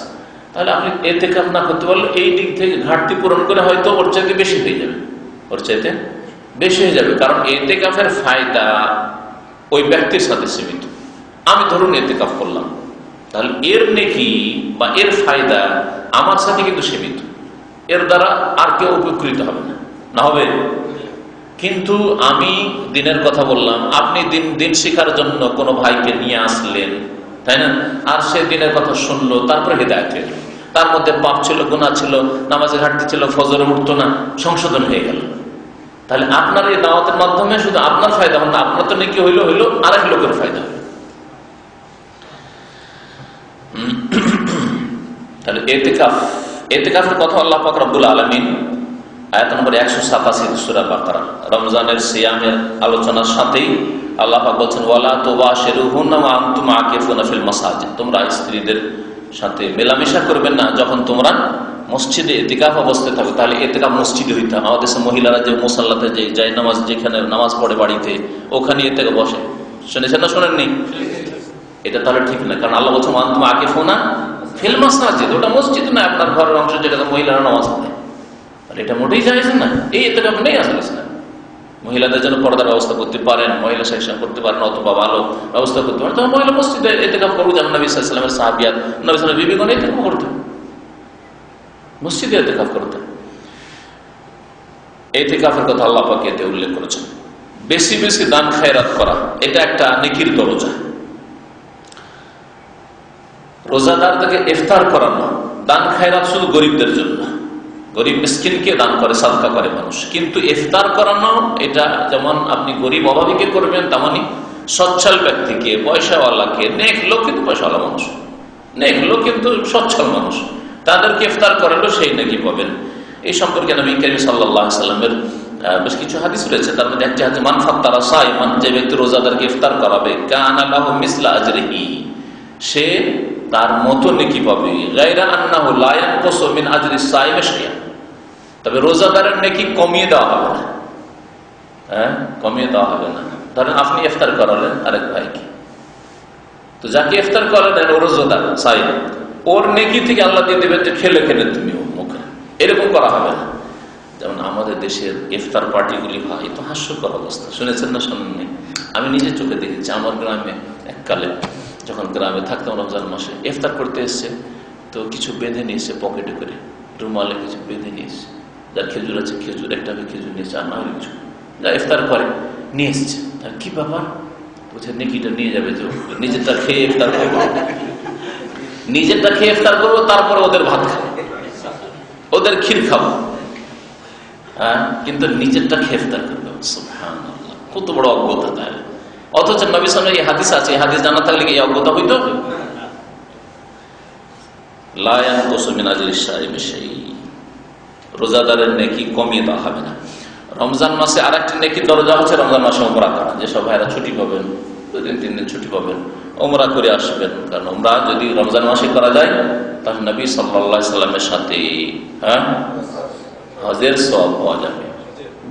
Speaker 2: তাহলে আপনি ইতিকাফ না করতে পারলে এই দিক থেকে ঘাটতি পূরণ করে হয়তো ওর চাইতে বেশি হয়ে যাবে, ওর চাইতে বেশি হয়ে যাবে। কারণ ইতিকাফের ফায়দা ওই ব্যক্তির সাথে সীমিত। আমি ধরুন ইতিকাফ করলাম, তাহলে এর নেকি বা এর ফায়দা আমার সাথে কিন্তু সীমিত, এর দ্বারা আর কেউ উপকৃত হবে না, না হবে? কিন্তু আমি দিনের কথা বললাম, আপনি দিন শিখার জন্য কোনো ভাইকে নিয়ে আসলেন, তাই না? আর সে দিনের কথা শুনলো, তারপরে হিদায়াত হয়ে গেল। তার মধ্যে পাপ ছিল, গুনাহ ছিল, নামাজে ঘাটতি ছিল, ফজরে উঠতো না, সংশোধন হয়ে গেল। তাহলে আপনার এই দাওয়াতের মাধ্যমে শুধু আপনার ফায়দা হল না, আপনার তো নেকি হইলো আরেক লোকের ফায়দা হইল। তাহলে ইতিকাফের কথা আল্লাহ পাক রব্বুল আলামিন আয়াত নম্বর 187 সূরা বাকারা রমজানের সিয়ামের আলোচনার সাথেই আল্লাহ পাক বলেন, ওয়ালা তুবাশিরুহুন্না ওয়া আনতুম আকিফুনা ফিল মাসাজিদ, তোমরা স্ত্রীদের সাথে মেলামেশা করবে না যখন তোমরা মসজিদে ইতিকাফ অবস্থায় থাকো। তাহলে ইতিকাফ মসজিদে হইতে হবে। আমাদের মহিলারা যে মুসাল্লাতে যে যায় নামাজ, যেখানে নামাজ পড়ে বাড়িতে, ওখানে ইতিকাফ বসে, শুনেছেন না শোনেননি? এটা তাহলে ঠিক না, কারণ আল্লাহ বলছেন ওয়া আনতুম আকিফুনা ফিল মাসাজিদ, ওটা মসজিদ না, আপনার ঘরের অংশ যেখানে মহিলারা নামাজ পড়ে। এটা মোটেই জায়েজ না, এই ইতিকাফ নেই আসলে ইসলামে। মহিলাদের জন্য পর্দার ব্যবস্থা করতে পারেন, মহিলা সেকশন করতে পারেন, অথবা ভালো ব্যবস্থা করতে পারেন, তখন মহিলা মসজিদে ইতিকাফ করবো। যেমন নবী সাল্লাল্লাহু আলাইহি ওয়াসাল্লামের সাহাবিয়াত, নবী সাল্লাল্লাহু আলাইহি ওয়াসাল্লাম বিবিগণ ইতিকাফ করতেন, মসজিদে ইতিকাফ করতেন। ইতিকাফের কথা আল্লাহ পাক এতে উল্লেখ করেছেন। বেশি বেশি দান খায়রাত করা, এটা একটা নেকির দরজা। রোজাদারদেরকে ইফতার করানো, দান খায়রাত শুধু গরিবদের জন্য, গরিব মিসকিনকে দান করে, সাদকা করে মানুষ। কিন্তু ইফতার করানো, এটা যেমন আপনি গরিব অভাবীকে করবেন, তেমনি সচ্ছল ব্যক্তিকে, পয়সাওয়ালাকে, নেক লোক কিন্তু পয়সাওয়ালা মানুষ, নেক লোক কিন্তু সচ্ছল মানুষ, তাদেরকে ইফতার করালো সেই নাকি পাবেন। এই সম্পর্কে নবী করিম সাল্লাল্লাহু আলাইহি ওয়াসাল্লামের বেশ কিছু হাদিস রয়েছে। তার মধ্যে একটি হাদিস, মান ফাত্তারা সাইমান, যে ব্যক্তি রোজাদারকে ইফতার করাবে, কানা লাহু মিসলা আজরিহি, সে তার মতো নেকি পাবে, গায়রা আন্নাহু লা ইয়ানকুসু মিন আজরি সাইম শাইআ, তবে রোজাদারের নেকি কমিয়ে দেওয়া হবে না। কমিয়ে দেওয়া হবে না। ধরেন আপনি ইফতার করালেন আরেক ভাইকে, তো যাকে ইফতার করালেন ও রোজাদার সাইম, ওর নেকি থেকে আল্লাহ দিয়ে দেবেন যে খেলে খেলে তুমি মুখে, এরকম করা হবে না। যেমন আমাদের দেশের ইফতার পার্টিগুলি হয়, তো হাস্যকর অবস্থা, শুনেছেন না শোনেননি? আমি নিজে চোখে দেখেছি। আমার গ্রামে এককালে যখন গ্রামে থাকতাম, রমজান মাসে ইফতার করতে এসছে, তো কিছু বেঁধে নিয়েছে পকেটে করে, রুমালে কিছু বেঁধে নিয়েছে, যার খেজুর আছে খেজুর, একটা খেজুর নিয়েছে, আর না হলে কিছু, যা ইফতার করে নিয়ে এসছে। তার কি ব্যাপার? বলছে নেকিটা নিয়ে যাবে, তো নিজেরটা খেয়ে ইফতার করবো, নিজেরটা খেয়ে ইফতার করবো, তারপরে ওদের ভাত খাবো, ওদের ক্ষীর খাবো, কিন্তু নিজেরটা খেয়ে ইফতার করবে। সুবহানাল্লাহ, কত বড় অজ্ঞতা তাহলে। অথচ নবী সাল্লাল্লাহু এই হাদিস আছে, এই হাদিস জানা থাকলে কি এই অজ্ঞতা হইতো? লা ইয়ানকুসু মিন আজরি সাইমি শাই, রোজাদারের নেকি কমিয়ে দেওয়া হবে না। রমজান মাসে আরেকটি নেকির দরজা হচ্ছে রমজান মাসে ওমরা করা। যেসব ভাইরা ছুটি পাবেন, 2-3 দিন ছুটি পাবেন, ওমরা করে আসবেন। কারণ ওমরা যদি রমজান মাসে করা যায়, তাহলে নবী সাল্লাল্লাহু আলাইহি সাল্লামের সাথে হজের সওয়াব পাওয়া যাবে।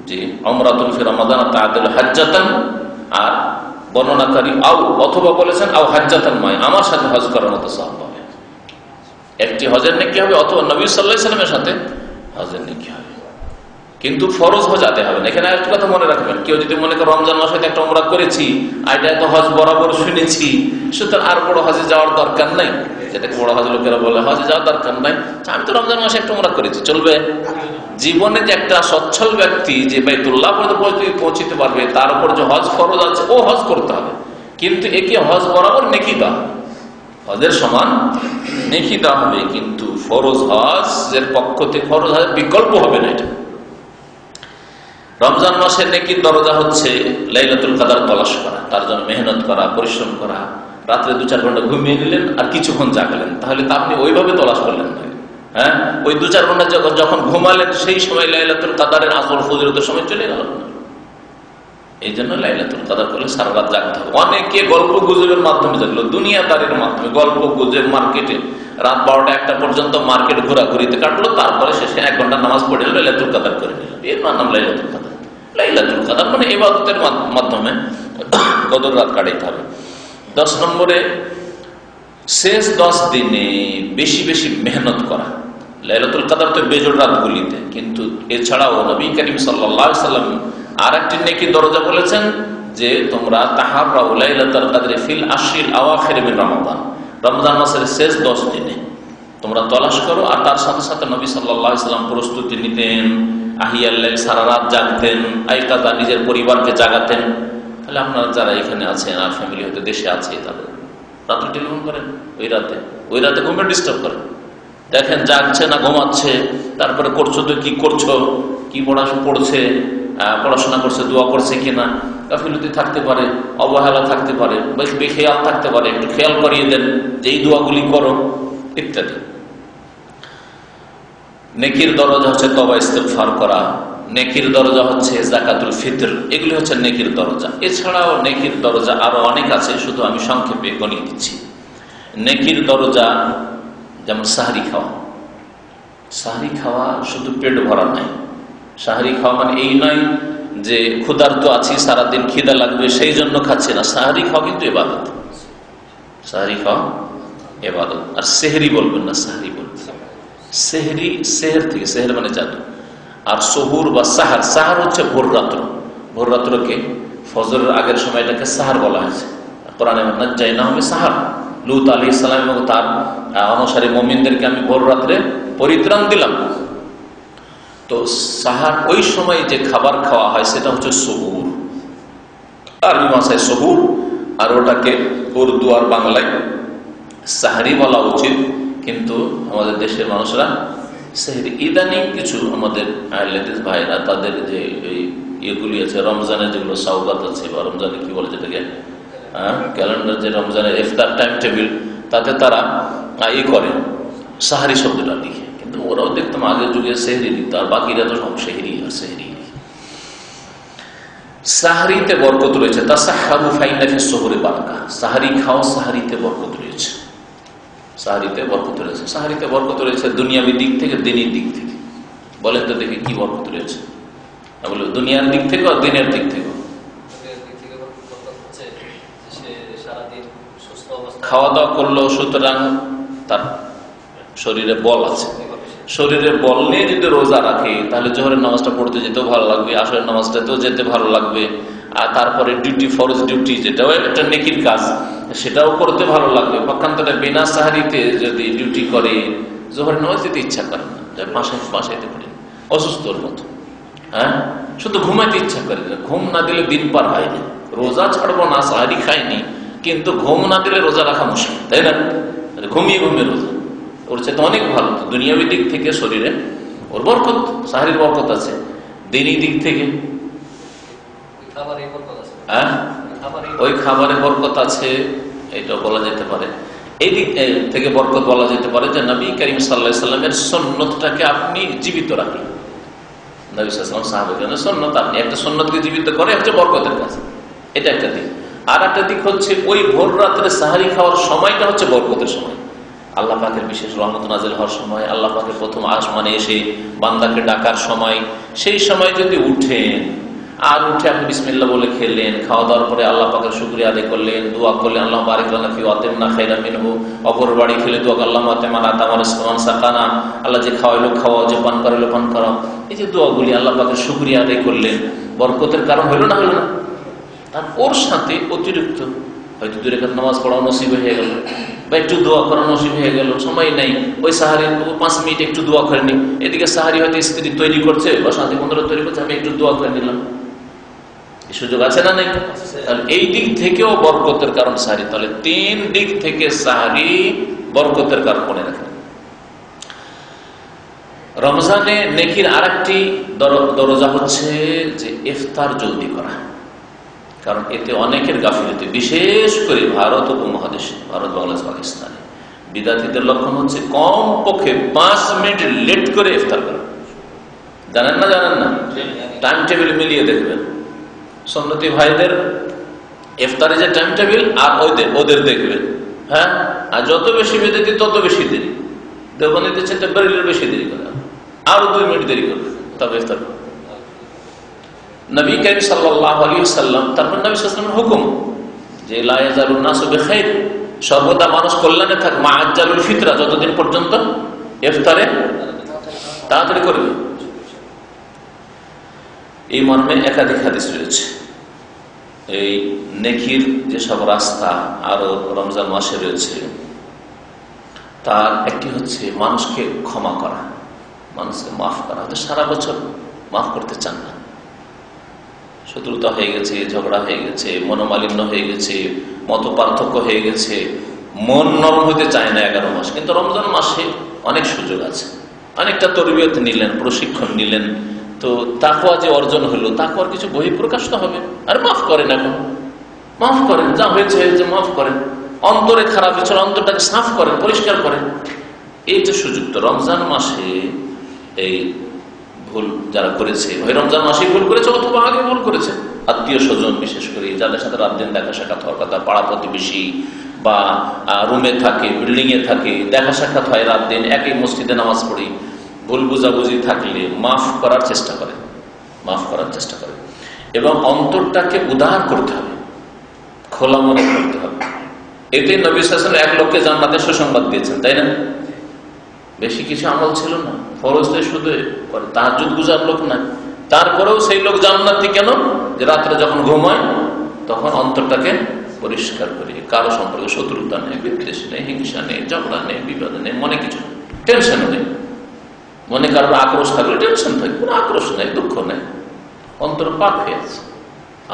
Speaker 2: জি, উমরাতুন ফি রমাদান তাআদিল হাজ্জাতান, আর বর্ণনাকারী অথবা বলেছেন আও হাজ্জাতান মাই, আমার সাথে হজ করার মতো সওয়াব পাবে। একটি হজের নেকি হবে, অথবা নবী সাল্লাল্লাহু আলাইহি সাল্লামের সাথে হজের নেকি হবে। কিন্তু ফরজ হজ আদায় হবে না। এখানে একটা কথা মনে রাখবেন, কেউ যদি মনে করে রমজান মাসে একটা উমরা করেছি, আর এটা তো হজ বরাবর শুনেছি, সুতরাং আর বড় হজে যাওয়ার দরকার নাই, যেটাকে বড় হজ লোকেরা বলে, হজে যাওয়ার দরকার নাই, আমি তো রমজান মাসে একটা উমরা করেছি, চলবে। জীবনে যে একটা সচ্ছল ব্যক্তি যে বাইতুল্লাহ পর্যন্ত পৌঁছিতে পারবে, তার উপর যে হজ ফরজ আছে, ও হজ করতে হবে। কিন্তু একে হজ বরাবর নেকি দেওয়া, হজের সমান নেকি দেওয়া হবে, কিন্তু ফরজ হজের পক্ষ থেকে ফরজ হজের বিকল্প হবে না। এটা রমজান মাসের নেকির দরজা হচ্ছে লাইলাতুল কদর তলাশ করা, তার জন্য মেহনত করা, পরিশ্রম করা। রাত্রে 2-4 ঘন্টা ঘুমিয়ে নিলেন আর কিছুক্ষণ জাগলেন, তাহলে তো আপনি ওইভাবে তলাশ করলেন না। ওই 2-4 ঘন্টা যখন ঘুমালেন, সেই সময় লাইলাতুল কদরের আসর ফজিলতের সময় চলে গেল। এই জন্য লাইলাতুল কদর করলে সারা রাত জাগতে হবে। অনেকে গল্প গুজবের মাধ্যমে জাগলো, দুনিয়াদারির মাধ্যমে গল্প গুজব, মার্কেটে রাত 12টা 1টা পর্যন্ত মার্কেট ঘোরাঘুরিতে কাটলো, তারপরে শেষে 1 ঘন্টা নামাজ পড়ে লাইলাতুল কদর করে নিল। এর নাম লাইলাতুল কদর। লাইলাতুল কদর মানে ইবাদতের মাধ্যমে কদর রাত কাটাইতে হবে। 10 নম্বরে শেষ 10 দিনে বেশি বেশি মেহনত করা। লাইলাতুল কদর তো বেজোড় রাতগুলিতে, কিন্তু এছাড়াও নবী করিম সাল্লাল্লাহু আলাইহি সাল্লাম আর একটি নেকি দরজা বলেছেন যে তোমরা তাহাররাউ লাইলাতুল কদর ফিল আশরিল আওয়াখির মিন রমাদান, রমজান মাসের শেষ 10 দিনে তোমরা তলাশ করো। আর তার সাথে সাথে নবী সাল্লাল্লাহু আলাইহি সাল্লাম প্রস্তুতি নিতেন, আহিয়াল লাইল, সারা রাত জাগতেন, আইকাদা, নিজের পরিবারকে জাগাতেন। তাহলে আপনারা যারা এখানে আছেন আর ফ্যামিলি হয়তো দেশে আছে, তাদের রাতে টেলিফোন করেন, ওই রাতে ঘুমে ডিস্টার্ব করেন, দেখেন জাগছে না ঘুমাচ্ছে, তারপরে করছো তো কি করছো, কি পড়াশোনা করছে, দোয়া করছে কিনা, গাফিলতি থাকতে পারে, অবহেলা থাকতে পারে, বেখেয়াল থাকতে পারে, একটু খেয়াল করিয়ে দেন যে এই দোয়াগুলি করো ইত্যাদি। নেকির দরজা হচ্ছে তওবা ইস্তিগফার করা, নেকির দরজা হচ্ছে যাকাতুল ফিতর, এগুলি হচ্ছে নেকির দরজা। এছাড়াও নেকির দরজা আরো অনেক আছে, শুধু আমি সংক্ষেপে গণিয়ে দিচ্ছি। নেকির দরজা যেমন সাহরি খাওয়া। সাহরি খাওয়া শুধু পেট ভরা নাই। সাহরি খাওয়া মানে এই নয় যে ক্ষুধার্ত আছি, সারাদিন খিদা লাগবে সেই জন্য খাচ্ছি না। সাহরি খাওয়া কিন্তু ইবাদত। সাহরি খাওয়া ইবাদত। আর সেহরি বলবেন না, সাহরি বলবেন। সেহরি সেহের থেকে, সেহের মানে জাদু। আর সহুর বা সাহার, সাহার হচ্ছে ভোররাত্র। ভোররাত্রকে ফজরের আগের সময়টাকে সাহার বলা হয়েছে। কোরআনে নাজ্জাইনাহুম সাহার, লূত আলাইহিস সালাম এবং তার অনুসারী মুমিনদেরকে আমি ভোর রাত্রে পরিত্রাণ দিলাম। তো সাহার ওই সময় যে খাবার খাওয়া হয় সেটা হচ্ছে সহুর, আরবি ভাষায় সহুর, আর ওটাকে উর্দু আর বাংলায় সাহারি বলা উচিত, কিন্তু আমাদের দেশের মানুষরা সেহরি। ইদানিং কিছু আমাদের লেডিস ভাইরা তাদের যে ইয়েগুলি আছে, রমজানের যেগুলো সাউগাত আছে, বা রমজানে কি বলে যেটাকে ক্যালেন্ডার, যে রমজানের ইফতার টাইম টেবিল, তাতে তারা করে সাহারি শব্দটা লিখে, কিন্তু ওরাও দেখতাম আগের যুগে সেহরি লিখত, আর বাকিরা তো সব সেহরি আর সেহরি। সাহারিতে বরকত রয়েছে। তাসাহহারু ফাইন্না ফিস সুহুরি বারাকা। সাহারি খাও, সাহারিতে বরকত রয়েছে। সাহারিতে বরকত রয়েছে। সাহারিতে বরকত রয়েছে দুনিয়াবী দিক থেকে, দিনের দিক থেকে। বলেন তো দেখি কি বরকত রয়েছে? বলে দুনিয়ার দিক থেকে আর দিনের দিক থেকে। খাওয়া দাওয়া করলো, সুতরাং তার শরীরে বল আছে। শরীরে বল নিয়ে যদি রোজা রাখে তাহলে জোহরের নামাজটা পড়তে যেতেও ভালো লাগবে, আসরের নামাজটাতেও যেতে ভালো লাগবে, আর তারপরে ডিউটি, ফরজ ডিউটি, যেটাও একটা নেকির কাজ, সেটাও করতে ভালো লাগবে। পক্ষান্তরে বিনা সাহারিতে যদি ডিউটি করে, জোহরের নামাজ যেতে ইচ্ছা করে না, বাসাইতে পারে অসুস্থর মতো, হ্যাঁ, শুধু ঘুমাইতে ইচ্ছা করে না। ঘুম না দিলে দিন পার হয়নি। রোজা ছাড়বো না, সাহারি খাইনি, কিন্তু ঘুম না দিলে রোজা রাখা মুশকিল, তাই না? ঘুমিয়ে ঘুমিয়ে রোজা, ওর চেয়ে তো অনেক ভালো। দুনিয়াবী দিক থেকে শরীরে ওর বরকত, সাহারির বরকত আছে। দিনই দিক থেকে ওই খাবারে বরকত আছে, এটা বলা যেতে পারে। এই দিক থেকে বরকত বলা যেতে পারে যে নবী করিম সাল্লাল্লাহু আলাইহি সাল্লামের সুন্নতটাকে আপনি জীবিত রাখেন। নবী সাল্লাল্লাহু আলাইহি ওয়াসাল্লাম সাহাবাদের সুন্নত, আপনি একটা সুন্নতকে জীবিত করে হচ্ছে বরকতের কাজ। এটা একটা দিক। আর একটা দিক হচ্ছে ওই ভোর রাত্রে সাহারি খাওয়ার সময়টা হচ্ছে বরকতের সময়। আল্লাহ পাকের বিশেষ রহমত নাযিল হওয়ার সময়, আল্লাহ পাকের প্রথম আসমানে এসে বান্দাকে ডাকার সময়, সেই সময় যদি উঠেন আর উঠে আপনি বিসমিল্লাহ বলে খেলেন, খাওয়া দাওয়ার পরে আল্লাহ পাকের শুকরিয়া আদায় করলেন, দোয়া করলেন, আল্লাহ বারিক লানা ফি ওয়াতিমনা খাইরাম মিনহু, অপর বাড়ি খেলে দোয়া আল্লাহ মাতামানা তামার সামান সাকানা, আল্লাহ যে খাওয়াইলো খাওয়াও, যে পান করাইলো পান করাও, এই যে দোয়াগুলি আল্লাহ পাকের শুকরিয়া আদায় করলেন, বরকতের কারণ হলো না হলো না? আর ওর সাথে অতিরিক্ত হয়তো 2 রাকাত নামাজ পড়াও নসিব হয়ে গেল, বা একটু দোয়া করা নসিব হয়ে গেল, সময় নেই, ওই সাহারি 5 মিনিট একটু দোয়া করে নি, এদিকে সাহারি হয়তো স্ত্রী তৈরি করছে বা শান্তি বন্ধুরা তৈরি করছে, আমি একটু দোয়া করে নিলাম, এই সুযোগ আছে না নাই? তাহলে এই দিক থেকেও বরকতের কারণ সাহারি। তাহলে 3 দিক থেকে সাহারি বরকতের কারণ মনে রাখেন। রমজানে নেকির আরেকটি দরজা হচ্ছে যে ইফতার জলদি করা, কারণ এতে অনেকের গাফিলতি, বিশেষ করে ভারত উপমহাদেশে, ভারত, বাংলাদেশ, পাকিস্তানে বিদাতীদের লক্ষণ হচ্ছে কম পক্ষে 5 মিনিট লেট করে ইফতার করা। জানেন না? টাইম টেবিল মিলিয়ে দেখবেন, সুন্নতি ভাইদের ইফতারে যে টাইম টেবিল আর ওদের দেখবে, হ্যাঁ, আর যত বেশি বেদিতি তত বেশি দেরি, দেওবন্দিতে চেয়ে বেরিলের বেশি দেরি করে, আরো 2 মিনিট দেরি করবে তবে ইফতার। নবী করিম সাল্লাল্লাহু আলাইহি ওয়াসাল্লাম, তারপর নবী সাল্লাল্লাহু আলাইহি ওয়াসাল্লামের হুকুম যে লা ইয়াজালুন নাসু বিখাইর, সর্বদা মানুষ কল্যাণে থাক, মা আজ্জালুল ফিতরা, যতদিন পর্যন্ত ইফতারে তাড়াতাড়ি করবে। এই মর্মে একাধিক হাদিস রয়েছে। এই নেকির যেসব রাস্তা আরো রমজান মাসে রয়েছে, তার একটি হচ্ছে মানুষকে ক্ষমা করা, মানুষকে মাফ করা। হয়তো সারা বছর মাফ করতে চান না, শত্রুতা হয়ে গেছে, ঝগড়া হয়ে গেছে, মনোমালিন্য হয়ে গেছে, মত পার্থক্য হয়ে গেছে, মন নরম হইতে চায় না 11 মাস, কিন্তু রমজান মাসে অনেক সুযোগ আছে। অনেকটা তরবিয়ত নিলেন, প্রশিক্ষণ নিলেন, তো তাকওয়া যে অর্জন হলো, তাকওয়ার কিছু বহিঃপ্রকাশ তো হবে। আর মাফ করেন, এখন মাফ করেন, যা হয়েছে হয়েছে, মাফ করেন। অন্তরে খারাপ হয়েছিল, অন্তরটাকে সাফ করেন, পরিষ্কার করেন। এই তো সুযোগ। তো রমজান মাসে এই ভুল যারা করেছে, ওই রমজান মাসে ভুল করেছে অথবা আগে ভুল করেছে, আত্মীয় স্বজন বিশেষ করে যাদের সাথে রাত দিন দেখা সাক্ষাৎ হওয়ার কথা, পাড়া প্রতিবেশী বা রুমে থাকে, বিল্ডিং এ থাকে, দেখা সাক্ষাৎ হয় রাত দিন, একই মসজিদে নামাজ পড়ি, ভুল বুঝাবুঝি থাকলে মাফ করার চেষ্টা করে, মাফ করার চেষ্টা করে। এবং অন্তরটাকে উদার করতে হবে, খোলা মনে করতে হবে। এতে নবী সাল্লাল্লাহু আলাইহি ওয়াসাল্লাম এক লোককে জান্নাতের সুসংবাদ দিয়েছেন, তাই না? বেশি কিছু আমল ছিল না, ফরজ শুধু তাহাজ্জুদ গুজার লোক না, তারপরেও সেই লোক জান্নাতি কেন? যে রাত্রে যখন ঘুমায় তখন অন্তরটাকে পরিষ্কার করে, কারো সম্পর্কে শত্রুতা নেই, বিদ্বেষ নেই, হিংসা নেই, ঝগড়া নেই, বিবাদ নেই, মনে কিছু টেনশন নেই। মনে কারোর আক্রোশ থাকলে টেনশন থাকে, কোনো আক্রোশ নেই, দুঃখ নেই, অন্তর পাক হয়ে আছে,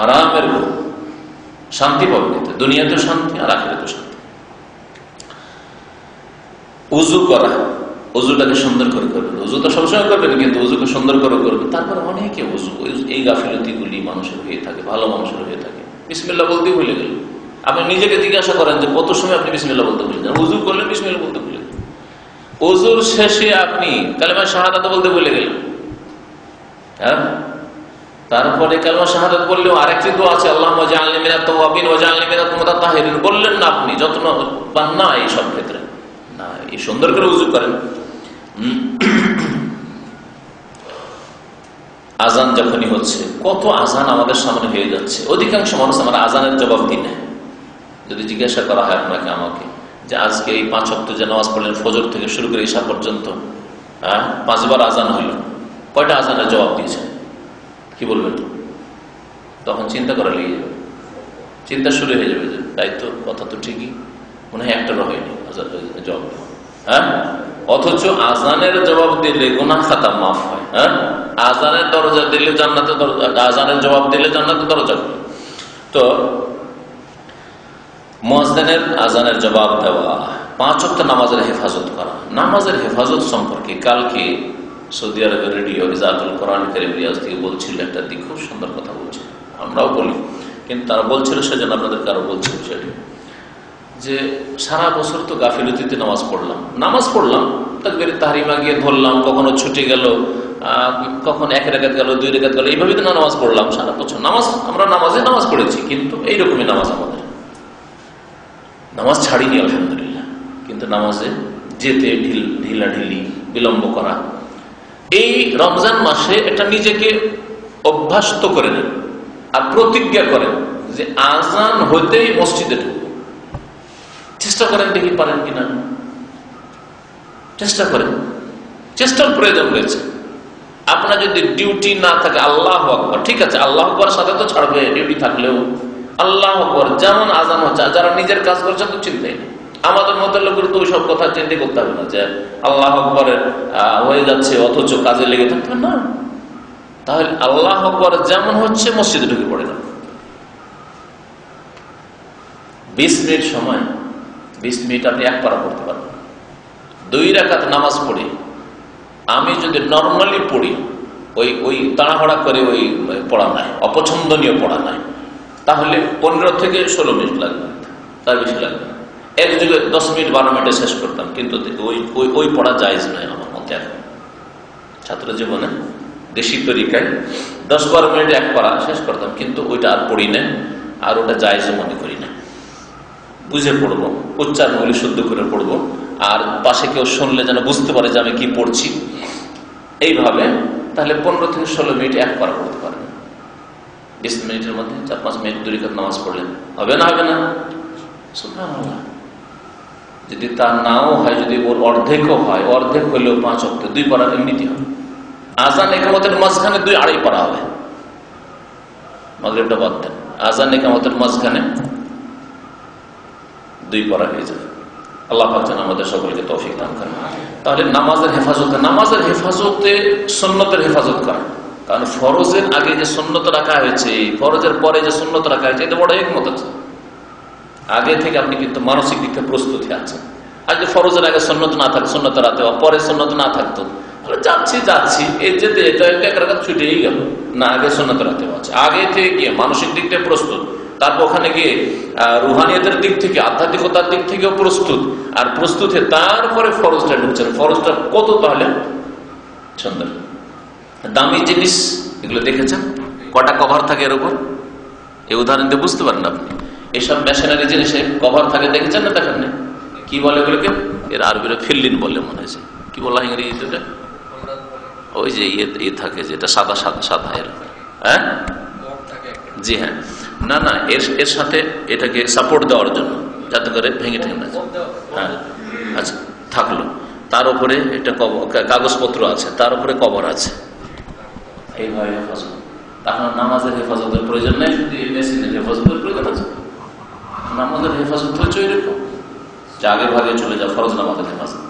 Speaker 2: আরামের ঘুম, শান্তি পাবেন। দুনিয়াতে শান্তি আর আখিরাতে শান্তি। উযু করা, উযুটাকে সুন্দর করে করবেন। উযু তো সবসময় করবেন, কিন্তু উযুকে সুন্দর করে করবেন। তারপরে অনেকে উযু, এই গাফিলতিগুলি মানুষের হয়ে থাকে, ভালো মানুষের হয়ে থাকে। বিসমিল্লাহ বলতেই ভুলে গেল। আপনি নিজেকে জিজ্ঞাসা করেন যে কত সময় আপনি বিসমিল্লাহ বলতে ভুলে যান? উযু করলেন, বিসমিল্লাহ বলতে ভুলে যান। উযুর শেষে আপনি কালেমা শাহাদাত বলতে ভুলে গেলেন, হ্যাঁ? তারপরে কালেমা শাহাদাত বললেও আরেকটি দোয়া আছে, আল্লাহুম্মা জাআলনি মিনাত তাওয়াবিন ওয়া জাআলনি মিনাল মুতাতাহহিরিন, বললেন না আপনি, যত্ন পান না এই সব ক্ষেত্রে না, এই সুন্দর করে উযু করেন। আজান যখনই হচ্ছে, কত আজান আমাদের সামনে হয়ে যাচ্ছে, অধিকাংশ মানুষ আমার আজানের জবাব দিই না। যদি জিজ্ঞাসা করা হয় আপনাকে আমাকে যে আজকে এই 5 ওয়াক্ত যে নামাজ পড়লেন ফজর থেকে শুরু করে ঈশা পর্যন্ত, 5 বার আজান হইল, কয়টা আজানের জবাব দিয়েছেন? কি বলবেন? তখন চিন্তা করা লেগে যাবে, চিন্তা শুরু হয়ে যাবে যে তাই তো, কথা তো ঠিকই, মনে হয় একটারও হয়নি জবাব দেওয়া। হ্যাঁ, অথচ আজানের জবাব দিলে গুনাহ খাতা মাফ হয়। হ্যাঁ, আজানের দরজা দিলে জান্নাতের দরজা, আজানের জবাব দিলে জান্নাতের দরজা। তো মুয়াজ্জিনের আজানের জবাব দেওয়া, 5 ওয়াক্ত নামাজের হেফাজত করা। নামাজের হেফাজত সম্পর্কে কালকে সৌদি আরবের রেডিও ইজাতুল কোরআন কারীম রিয়াজ থেকে বলছিল একটা দিক, খুব সুন্দর কথা বলছিল, আমরাও বলি, কিন্তু তারা বলছিল সেজন্য আপনাদেরকে আরো বলছিল সেটি, যে সারা বছর তো গাফিলতিতে নামাজ পড়লাম, তাকবীরে তাহরিমা গিয়ে ধরলাম, কখনো ছুটে গেল, কখন 1 রাকাত গেল, 2 রাকাত গেল, এইভাবে তো নামাজ পড়লাম সারা বছর। আমরা নামাজ পড়েছি, কিন্তু এইরকমই নামাজ আমাদের, নামাজ ছাড়িনি আলহামদুলিল্লাহ, কিন্তু নামাজে যেতে ঢিলাঢিলি, বিলম্ব করা। এই রমজান মাসে এটা নিজেকে অভ্যস্ত করে নেন আর প্রতিজ্ঞা করেন যে আজান হইতেই মসজিদে ঢুকবো। চেষ্টা করেন, দেখি পারেন কিনা, চেষ্টা করেন, চেষ্টার প্রয়োজন রয়েছে। আপনার যদি ডিউটি না থাকে, আল্লাহু আকবার, ঠিক আছে, আল্লাহু আকবার সাথে তো ছাড়বে, ডিউটি থাকলেও আল্লাহু আকবার, যেমন আজান হচ্ছে, যারা নিজের কাজ করছেন তো চিন্তাই নেই। আমাদের মতো লোকের তো ওইসব কথা চিন্তা করতে হবে না যে আল্লাহু আকবারের হয়ে যাচ্ছে অথচ কাজে লেগে থাকতে না। তাহলে আল্লাহু আকবার যেমন হচ্ছে মসজিদে ঢুকে পড়ে না। 20 মিনিট সময়, 20 মিনিট আপনি 1 পারা পড়তে পারবেন। 2 রাকাত নামাজ পড়ি, আমি যদি নর্মালি পড়ি, ওই তাড়াহুড়া করে ওই পড়া নাই, অপছন্দনীয় পড়া নাই, তাহলে 15 থেকে 16 মিনিট লাগবে, তার বেশি লাগবে না। এক যুগে 10 মিনিট 12 মিনিটে শেষ করতাম, কিন্তু ওই পড়া জায়েজ নয় আমার মতে। এখন ছাত্র জীবনে দেশি তরিকায় 10-12 মিনিট এক পারা শেষ করতাম, কিন্তু ওইটা আর পড়ি না, আর ওটা জায়েজ মনে করি না। বুঝে পড়বো, উচ্চারণগুলি শুদ্ধ করে পড়বো, আর পাশে কেউ শুনলে যেন বুঝতে পারে যে আমি কি পড়ছি। এইভাবে তাহলে 15 থেকে 16 মিনিট এক পারা পড়তে পারেন। 20 মিনিটের মধ্যে 4-5 মিনিট 2 রাকাত নামাজ পড়লেন, হবে না? হবে না? সুবহানাল্লাহ। যদি তা নাও হয়, যদি ওর অর্ধেকও হয়, অর্ধেক হলেও 5 ওয়াক্ত 2 পারা এমনিতে হবে। আজান একামতের মাঝখানে 2-2.5 পারা হবে। মাগরিবটা বাদ দেন, আজান একামতের মাঝখানে 2 পারা হয়ে যাবে। আল্লাহ পাক যেন আমাদের সকলকে তৌফিক দান করেন। তাহলে নামাজের হেফাজতে সুন্নতের হেফাজত করা, কারণ ফরজের আগে যে সুন্নত রাখা হয়েছে, ফরজের পরে যে সুন্নত রাখা হয়েছে, এটা বড় হিকমত আছে। আগে থেকে আপনি কিন্তু মানসিক দিক থেকে প্রস্তুতি আছেন। আর যদি ফরজের আগে সুন্নত না থাকতো, সুন্নত রাতে বা পরে সুন্নত না থাকতো, তাহলে যাচ্ছি এই যেতে এটা এক রাকাত ছুটেই গেল না। আগে সুন্নত রাতে আছে, আগে থেকে গিয়ে মানসিক দিক থেকে প্রস্তুত, তারপর ওখানে গিয়ে রুহানিয়তের দিক থেকে, আধ্যাত্মিকতার দিক থেকেও প্রস্তুত, আর প্রস্তুত হয়ে তারপরে ফরজটা ঢুকছেন। ফরজটা কত তাহলে সুন্দর দামি জিনিস, এগুলো দেখেছেন কটা কভার থাকে এর উপর? এই উদাহরণ দিয়ে বুঝতে পারেন আপনি। এইসব মেশিনারি জিনিসে কভার থাকে, দেখেছেন না? দেখেন না? কি বলে এগুলোকে? এর আরবিরা ফিল্লিন বলে মনে হয়েছে। কি বলা ইংরেজিতে? ওই যে ইয়ে থাকে যেটা সাদা সাদা সাদা এর, হ্যাঁ জি হ্যাঁ, না এর সাথে এটাকে সাপোর্ট দেওয়ার জন্য, যাতে করে ভেঙে ঠেঙে না যায়। হ্যাঁ আচ্ছা, থাকলো। তার উপরে একটা কাগজপত্র আছে, তার উপরে কভার আছে। এইভাবে হেফাজত। তখন নামাজের হেফাজতের প্রয়োজন নেই, শুধু মেশিনের হেফাজতের প্রয়োজন আছে। নামাজের হেফাজত হচ্ছে ওইরকম যে আগে ভাগে চলে যাওয়া, ফরজ নামাজের হেফাজত।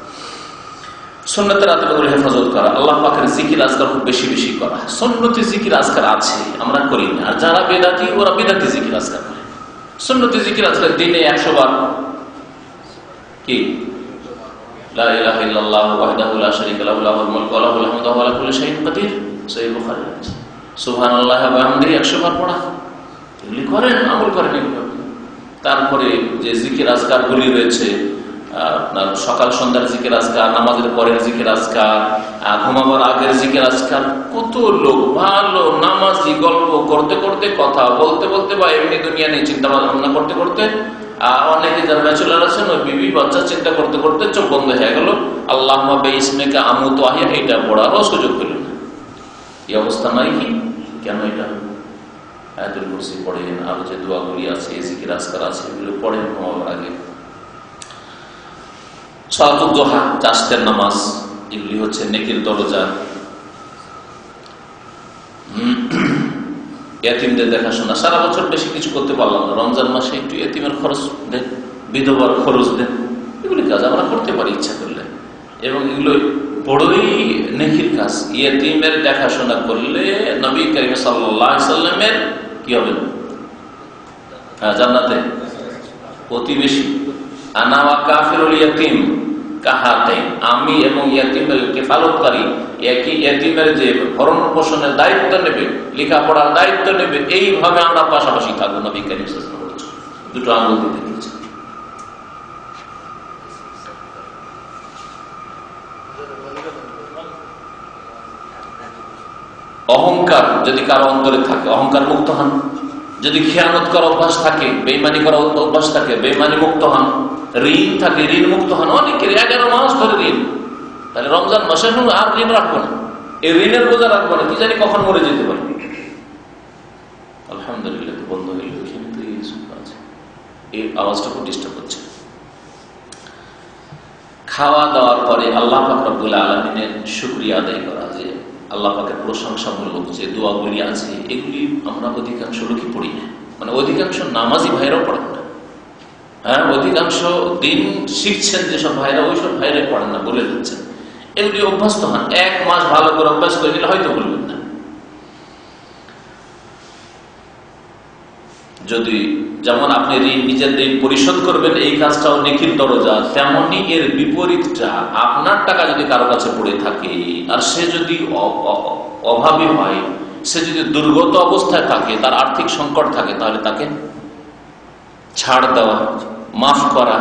Speaker 2: সুন্নতের আদবগুলো হেফাজত করা, আল্লাহ পাকের জিকির আজকার খুব বেশি বেশি করা। সুন্নতি জিকির আজকার আছে, আমরা করি না। আর যারা বেদাতি, ওরা বেদাতি জিকির আজকার করে। সুন্নতি জিকির আজকাল দিনে 100 বার কি লা ইলাহা ইল্লাল্লাহু ওয়াহদাহু লা শারীকা লাহু লাহুল মুলকু ওয়া লাহুল হামদু ওয়া হুয়া আলা কুল্লি শাইইন কাদির। সহিহ বুখারী। সুবহানাল্লাহি ওয়া বিহামদিহি 100 বার পড়া, এগুলি করেন, আমল করেন এগুলো। তারপরে যে জিকির আজকার গুলি রয়েছে, আপনার সকাল সন্ধ্যার জিকির আজকার, নামাজের পরের জিকির আজকার, ঘুমাবার আগের জিকির আজকার। কত লোক ভালো নামাজি গল্প করতে করতে, কথা বলতে বলতে, বা এমনি দুনিয়া নিয়ে চিন্তা ভাবনা করতে করতে, অনেকে যারা ব্যাচেলার আছেন, ওই বিবি বাচ্চা চিন্তা করতে করতে চোখ বন্ধ হয়ে গেল। আল্লাহুম্মা বিইসমিকা আমুতু ওয়া আহইয়া, এটা পড়ারও সুযোগ হইল না। এই অবস্থা নাই কি? কেন এটা? আয়াতুল কুরসি পড়েন, আরো যে দোয়াগুলি আছে, জিকির আজকার আছে, এগুলো পড়েন ঘুমাবার আগে। সালাতুদ দুহা, চাষতের নামাজ, এগুলি হচ্ছে নেকির দরজা। এতিমদের দেখাশোনা, সারা বছর বেশি কিছু করতে পারলাম না, রমজান মাসে একটু এতিমের খরচ দেন, বিধবার খরচ দেন, এগুলি কাজ আমরা করতে পারি ইচ্ছা করলে, এবং এগুলো বড়ই নেকির কাজ। এতিমের দেখাশোনা করলে নবী করিম সাল্লাল্লাহু আলাইহি সাল্লামের কি হবে? জান্নাতে প্রতিবেশী। আনা ওয়া কাফিরুল ইয়াতীম কাহাতাইন, আমি এবং ইয়াতীমের কেফালতকারী, একই ইয়াতীমের যে ভরণ পোষণের দায়িত্ব নেবে, লেখাপড়ার দায়িত্ব নেবে, এইভাবে আমরা পাশাপাশি থাকবো। নবী করিম সাল্লাল্লাহু আলাইহি ওয়াসাল্লাম দুটো আঙ্গুল দিতে দিয়েছেন। অহংকার যদি কারো অন্তরে থাকে, অহংকার মুক্ত হন। যদি খেয়ানত করার অভ্যাস থাকে, বেইমানি করার অভ্যাস থাকে, বেইমানি মুক্ত হন। ঋণ থাকে, ঋণ মুক্ত হন। অনেকের 11 মাস ধরে ঋণ, তাহলে রমজান মাসে আর ঋণ রাখবো না, এই ঋণের বোঝা রাখবো না, কি জানি কখন মরে যেতে পারে। আলহামদুলিল্লাহ বন্ধ হইল, কিন্তু এই আওয়াজটা খুব ডিস্টার্ব হচ্ছে। খাওয়া দাওয়ার পরে আল্লাহ পাক রব্বুল আলামিনের শুকরিয়া আদায় করা, যে আল্লাহ পাকের প্রশংসামূলক যে দোয়াগুলি আছে, এগুলি আমরা অধিকাংশ লোকই পড়ি না। মানে অধিকাংশ নামাজি ভাইরাও পড়েন না। হ্যাঁ, অধিকাংশ দিন শিখছেন যেসব ভাইরা, ওইসব ভাইরাই পড়েন না, বলে দিচ্ছেন। এগুলি অভ্যস্ত হন, 1 মাস ভালো করে অভ্যাস করে গেলে হয়তো বলবেন না। যদি যেমন আপনি নিজের ঋণ পরিশোধ করবেন, এই কাজটাও নেকির দরজা, তেমনি এর বিপরীতটা, আপনার টাকা যদি কারো কাছে পড়ে থাকে আর সে যদি অভাবী হয়, সে যদি দুর্গত অবস্থায় থাকে, তার আর্থিক সংকট থাকে, তাহলে তাকে ছাড় দেওয়া, মাফ করা।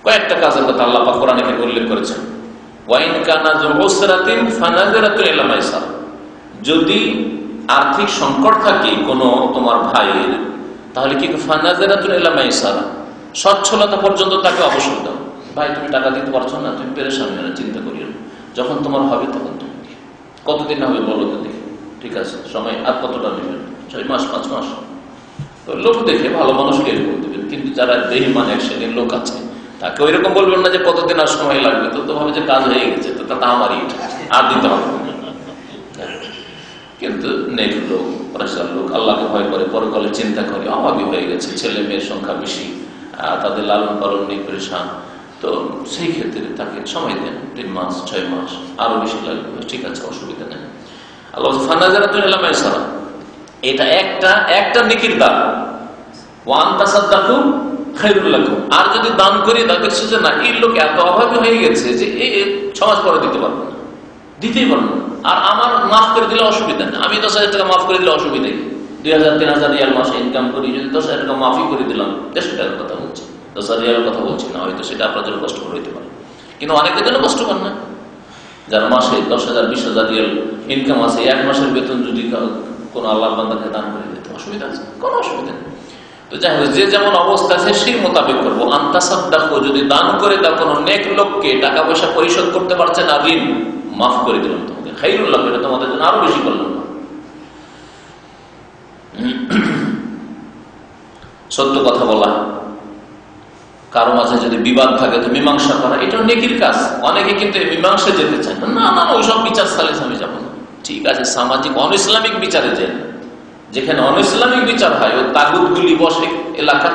Speaker 2: কয়েকটা কাজের কথা আল্লাহ পাক কোরআনে উল্লেখ করেছেন। ওয়াইন কানা যু উসরাতিন ফানাযিরাতুন ইলা মাইসার, যদি আর্থিক সংকট থাকে কোনো তোমার ভাইয়ের, তাহলে কি ফানাজারাতুন ইলা মাইসারা, সচ্ছলতা পর্যন্ত তাকে অবসর দাও। ভাই তুমি টাকা দিতে পারছো না, তুমি পেরেশান হয়ে না, চিন্তা করিও না, যখন তোমার হবে তখন তুমি দিও। কতদিন হবে বলো তো দেখি, ঠিক আছে সময় আর কতটা নেবেন, 6 মাস 5 মাস, তো লোক দেখে ভালো মানুষকে এরকম দেবেন। কিন্তু যারা দেহি মানে একসাথে লোক আছে তাকে ওইরকম বলবেন না যে কতদিন আর সময় লাগবে, তো ভাবে যে কাজ হয়ে গেছে, তো তা আমারই আর দিতে হবে। কিন্তু নেক লোক, পরেশান লোক, আল্লাহকে ভয় করে, পরকালে চিন্তা করে, অভাবী হয়ে গেছে, ছেলে মেয়ের সংখ্যা বেশি, তাদের লালন পালন নিয়ে পরেশান, তো সেই ক্ষেত্রে তাকে সময় দেন, 3 মাস 6 মাস, আরো বেশি লাগবে, ঠিক আছে অসুবিধা নেই। আল্লাহ ফানাজারাতুন ইলা মাইসারা, এটা একটা নেকির দান। ওয়ান তাসাদদাকু খায়রুল লাকুম, আর যদি দান করি তা দেখছো যে না এই লোক এত অভাবী হয়ে গেছে যে এই 6 মাস পরে দিতে পারবো না, দিতেই পারবো না, আর আমার মাফ করে দিলে অসুবিধা নেই, আমি 10,000 টাকা মাফ করে দিলে অসুবিধা নেই, 2,000-3,000 রিয়াল মাসে ইনকাম করি, যদি 10,000 টাকা মাফই করে দিলাম, 150 টাকার কথা বলছি, 10,000 রিয়ালের কথা বলছি না, হয়তো সেটা আপনার জন্য কষ্টকর হইতে পারে, কিন্তু অনেকের জন্য কষ্টকর না। যার মাসে 10,000 20,000 রিয়াল ইনকাম আছে, 1 মাসের বেতন যদি কোন আল্লাহর বান্দাকে দান করে দিতে অসুবিধা আছে? কোনো অসুবিধা নেই। তো যাই হোক, যে যেমন অবস্থা আছে সেই মোতাবেক করবো। আনতাসাদদাকু, যদি দান করে দাও কোনো নেক লোককে, টাকা পয়সা পরিশোধ করতে পারছে না, ঋণ মাফ করে দিলাম তোমাকে, খায়রুল লাকুম, এটা তোমাদের জন্য আরো বেশি করলাম না। সত্য কথা বলা, কারো মাঝে যদি বিবাদ থাকে তো মীমাংসা করা, এটাও নেকির কাজ। অনেকে কিন্তু মীমাংসা যেতে চায় না, না না ওইসব বিচার সালিস আমি যাবো না। ঠিক আছে, সামাজিক অন ইসলামিক বিচারে যান, যেখানে অন ইসলামিক বিচার হয়, ওই তাগুতগুলি বসে এলাকা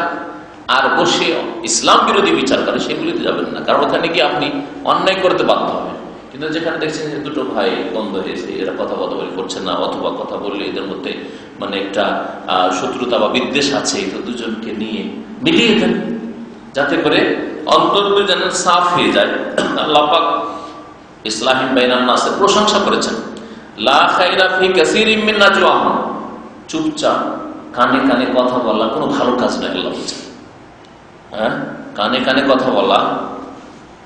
Speaker 2: আর বসে ইসলাম বিরোধী বিচার করে, সেগুলিতে যাবেন না, কারণ ওখানে গিয়ে আপনি অন্যায় করতে বাধ্য হবেন। কিন্তু যেখানে দেখছেন যে দুটো ভাই দ্বন্দ্ব হয়েছে, এরা কথা বলি করছে না, অথবা কথা বললে এদের মধ্যে মানে একটা শত্রুতা বা বিদ্বেষ আছে, তো দুজনকে নিয়ে মিলিয়ে দেন, যাতে করে অন্তরগুলি যেন সাফ হয়ে যায়। আল্লাহ পাক ইসলাহিম বাইনান নাসের প্রশংসা করেছেন, লা খায়রা ফি কাসীরিম মিন নাজওয়াহুম, চুপচাপ কানে কানে কথা বলা কোনো ভালো কাজ নয়। আল্লাহ বলছেন, হ্যাঁ, কানে কানে কথা বলা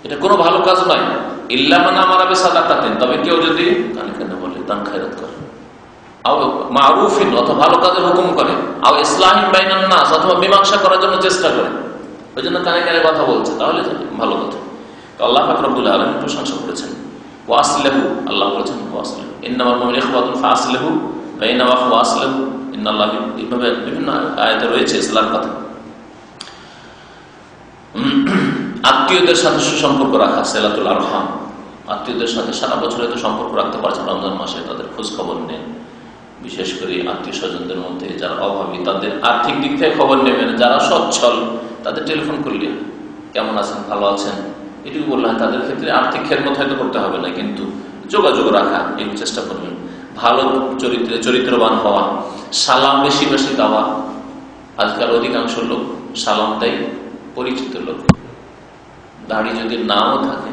Speaker 2: এটা কোনো ভালো কাজ নয়। ইল্লা মান আমারা বিসাদাকাতিন, তবে কেউ যদি কানে কানে বলে, দান খায়রাত করে, আও মারুফিন, অথবা ভালো কাজের হুকুম করে, আও ইসলাহিম বাইনান নাস, অথবা মীমাংসা করার জন্য চেষ্টা করে, ওই জন্য কানে কানে কথা বলছে, তাহলে ভালো কথা। তো আল্লাহ পাক রব্বুল আলামিন প্রশংসা করেছেন, ওয়াসলিহু, আল্লাহ বলেছেন ওয়াসলিহু, ইন্নামাল মুমিনুনা ইখওয়াতুন ফাসলিহু বাইনা ওয়াসলিহু, ইন্নাল্লাহা, এইভাবে বিভিন্ন আয়াতে রয়েছে ইসলামের কথা। আত্মীয়দের সাথে সুসম্পর্ক রাখা, সিলাতুল আরহাম, আত্মীয়দের সাথে সারা বছর হয়তো সম্পর্ক রাখতে পারছেন, রমজান মাসে তাদের খোঁজ খবর নেন, বিশেষ করে আত্মীয় স্বজনদের মধ্যে যারা অভাবী তাদের আর্থিক দিক থেকে খবর নেবেন, যারা সচ্ছল তাদের টেলিফোন করলে কেমন আছেন, ভালো আছেন, এটুকু বললেন। তাদের ক্ষেত্রে আর্থিক খেদমত হয়তো করতে হবে না, কিন্তু যোগাযোগ রাখা এই চেষ্টা করবেন। ভালো চরিত্রবান হওয়া, সালাম বেশি বেশি দেওয়া। আজকাল অধিকাংশ লোক সালাম দেয় পরিচিত লোক, দাড়ি যদি নাও থাকে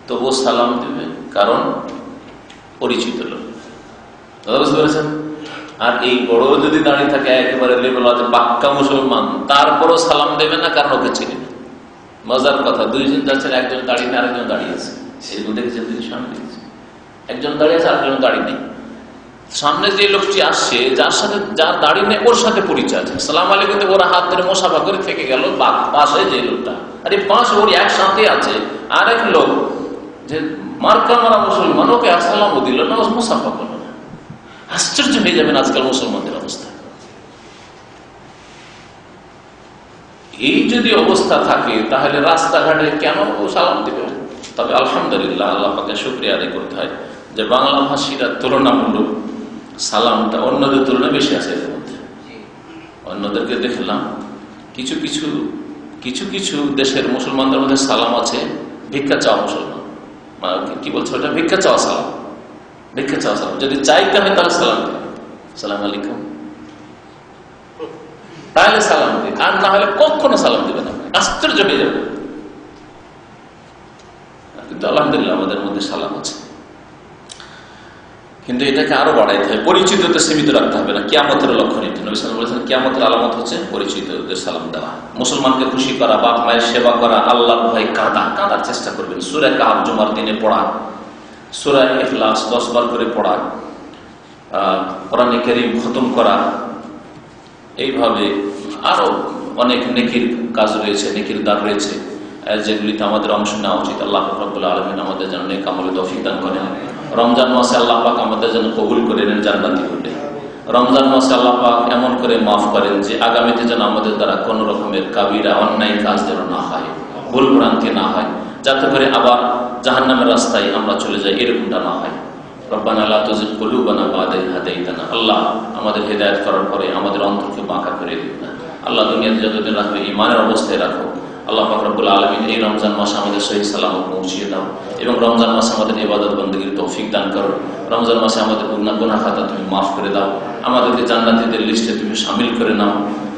Speaker 2: তবুও সালাম দেবে, কারণ পরিচিত লোক, বুঝতে পেরেছেন? আর এই বড় যদি দাঁড়িয়ে থাকে একেবারে লেভেল আছে পাক্কা মুসলমান, তারপরও সালাম দেবে না, কারণ ওকে চিনি না। মজার কথা, 2 জন যাচ্ছেন, একজন দাঁড়িয়ে নেই, আরেকজন দাঁড়িয়ে আছে, সেরকম দেখেছেন, সামনে দেখেছেন, একজন দাঁড়িয়ে আছে, আরেকজন দাঁড়িয়ে নেই। সামনে যে লোকটি আসছে, যার দাঁড়িয়ে নেই ওর সাথে পরিচয় আছে, সালাম আলাইকুম, ওরা হাত ধরে মোসাফা করে থেকে গেল। পাশে যে লোকটা, আরে পাশে ওর একসাথে আছে আরেক লোক, যে মার্কা মারা মুসলমান, ওকে আসসালামও দিল না, মোসাফা করলো না। আশ্চর্য হয়ে যাবেন আজকাল মুসলমানদের অবস্থা। এই যদি অবস্থা থাকে তাহলে রাস্তাঘাটে কেন সালাম দিবে? তবে আলহামদুলিল্লাহ, আল্লাহ পাকের শুকরিয়া আদায় করতে হয় যে বাংলা ভাষীরা তুলনামূলক সালামটা অন্যদের তুলনায় বেশি আছে এর মধ্যে। অন্যদেরকে দেখলাম কিছু কিছু কিছু দেশের মুসলমানদের মধ্যে সালাম আছে ভিক্ষা চাওয়া মুসলমান, কি বলছে ওটা, ভিক্ষা চাওয়া সালাম, ভিক্ষা চাওয়া সালাম। যদি চাইতে হয় তাহলে সালাম দিবে, সালাম আলাইকুম, তাহলে সালাম দিবে, আর না হলে কখনো সালাম দিবে না। আশ্চর্য হয়ে যাবে। কিন্তু আলহামদুলিল্লাহ আমাদের মধ্যে সালাম আছে, কিন্তু এটাকে আরো বাড়াইতে হবে, পরিচিততে সীমিত রাখতে হবে না। কিয়ামতের লক্ষণ এটি, নবী সাল্লাল্লাহু আলাইহি ওয়াসাল্লাম বলেছেন কিয়ামতের আলামত হচ্ছে পরিচিতদের সালাম দেওয়া, মুসলমানকে খুশি করা, বাপ মায়ের সেবা করা, আল্লাহর ভয় কাঁদার চেষ্টা করবেন। সূরা কাহফ জুমার দিনে পড়া, সূরা ইখলাস 10 বার করে পড়া, কোরআনে কারীম খতম করা, এইভাবে আরো অনেক নেকির কাজ রয়েছে, নেকির দ্বার রয়েছে, যেগুলিতে আমাদের অংশ নেওয়া উচিত। আল্লাহ রাব্বুল আলামিন আমাদের যেন নেক আমলে তৌফিক দান করেন। রমজান মাসে আল্লাহ পাক আমাদের যেন কবুল করে নেন জান্নাতি করে। রমজান মাসে আল্লাহ পাক এমন করে মাফ করেন যে আগামীতে যেন আমাদের দ্বারা কোন রকমের কাবিরা অন্যায় কাজ যেন না হয়, ভুল ভ্রান্তি না হয়, যাতে করে আবার জাহান্নামের রাস্তায় আমরা চলে যাই, এরকমটা না হয়। রব্বানা লা তুযিগ কুলুবানা বা'দা ইয হাদাইতানা, আল্লাহ আমাদের হেদায়েত করার পরে আমাদের অন্তরকে বাঁকা করে দিও না। আল্লাহ দুনিয়াতে যতদিন রাখবে ঈমানের অবস্থায় রাখো। আল্লাহ পাক রব্বুল আলামিন এই রমজান মাসে আমাদের সহিহ সালামত পৌঁছিয়ে দাও এবং রমজান মাসে আমাদের ইবাদত বন্দেগীর তৌফিক দান করো। রমজান মাসে আমাদের গুনাহ খাতা তুমি মাফ করে দাও, আমাদেরকে জান্নাতীদের লিস্টে তুমি শামিল করে নাও।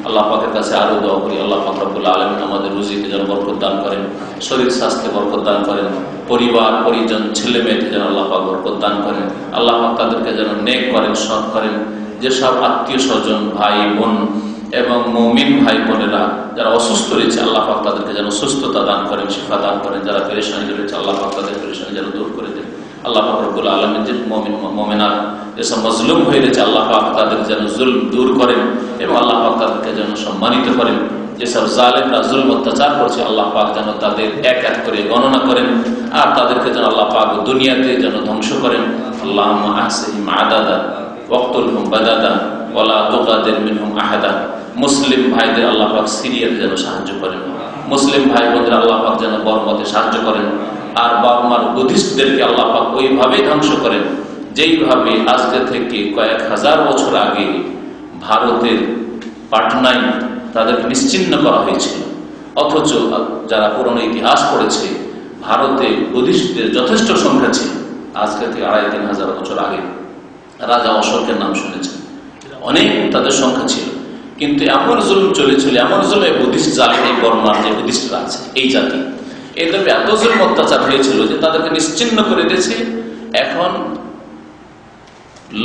Speaker 2: আল্লাহ পাকের কাছে আরো দোয়া করি, আল্লাহ পাক রব্বুল আলামিন আমাদের রুজিতে যেন বরকত দান করেন, শরীর স্বাস্থ্যে বরকত দান করেন, পরিবার পরিজন ছেলে মেয়েতে যেন আল্লাহ পাক বরকত দান করেন। আল্লাহ পাক তাদেরকে যেন নেক করেন, সৎ করেন। যেসব আত্মীয় স্বজন ভাই বোন এবং মুমিন ভাই বোনেরা যারা অসুস্থ রয়েছে, আল্লাহ পাক তাদেরকে যেন সুস্থতা দান করেন, শিফা দান করেন। যারা পেরেশানি রয়েছে, আল্লাহ পাক তাদের পেরেশানি যেন দূর করে দেন। আল্লাহ পাক রব্বুল আলামিন যে মুমিনাত যেসব মজলুম হয়ে রয়েছে, আল্লাহ পাক তাদের যেন জুলম দূর করেন এবং আল্লাহ পাক তাদেরকে যেন সম্মানিত করেন। যেসব জালেমরা জুলম অত্যাচার করছে, আল্লাহ পাক যেন তাদের এক এক করে গণনা করেন আর তাদেরকে যেন আল্লাহ পাক দুনিয়াতে যেন ধ্বংস করেন। আল্লাহুম্মা আহসিহিম আদাদা ওয়াকতুলহুম বাদাদা ওয়ালা তুগাদির মিনহুম আহাদা। মুসলিম ভাইদের আল্লাহ পাক সিরিয়াতে যেন সাহায্য করেন, মুসলিম ভাই বোনদের আল্লাহ পাক যেন বর্মাতে সাহায্য করেন, আর বর্মার বুদ্ধিস্টদেরকে আল্লাহ পাক ওইভাবেই ধ্বংস করেন যেইভাবে আজকে থেকে কয়েক হাজার বছর আগে ভারতের পাটনায় তাদেরকে নিশ্চিহ্ন করা হয়েছিল। অথচ যারা পুরনো ইতিহাস পড়েছে, ভারতে বুদ্ধিস্টদের যথেষ্ট সংখ্যা ছিল। আজকে থেকে 2500-3000 বছর আগে রাজা অশোকের নাম শুনেছেন, অনেক তাদের সংখ্যা ছিল। কিন্তু এমন জুলুম চলেছিল, এমন জুলুম বুদ্ধিস্ট জালেম, এই বর্মার যে বুদ্ধিস্টরা আছে এই জাতি, এদের এত জুলুম অত্যাচার হয়েছিল যে তাদেরকে নিশ্চিহ্ন করে দিয়েছে। এখন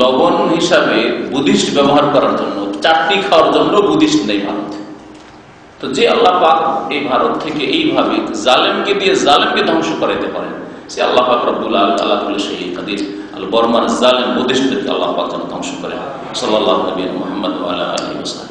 Speaker 2: লবণ হিসাবে বুদ্ধিস্ট ব্যবহার করার জন্য, চাটনি খাওয়ার জন্য বুদ্ধিস্ট নেই ভারতে। তো যে আল্লাহ পাক এই ভারত থেকে এইভাবে জালেমকে দিয়ে জালেমকে ধ্বংস করাইতে পারেন, সে আল্লাহ পাক রব্বুল আলামিন সেই কাদির আল বর্মার জালেম বুদ্ধিস্টদেরকে আল্লাহ পাক যেন ধ্বংস করেন। সাল্লাল্লাহু আলাইহি ওয়া সাল্লাম।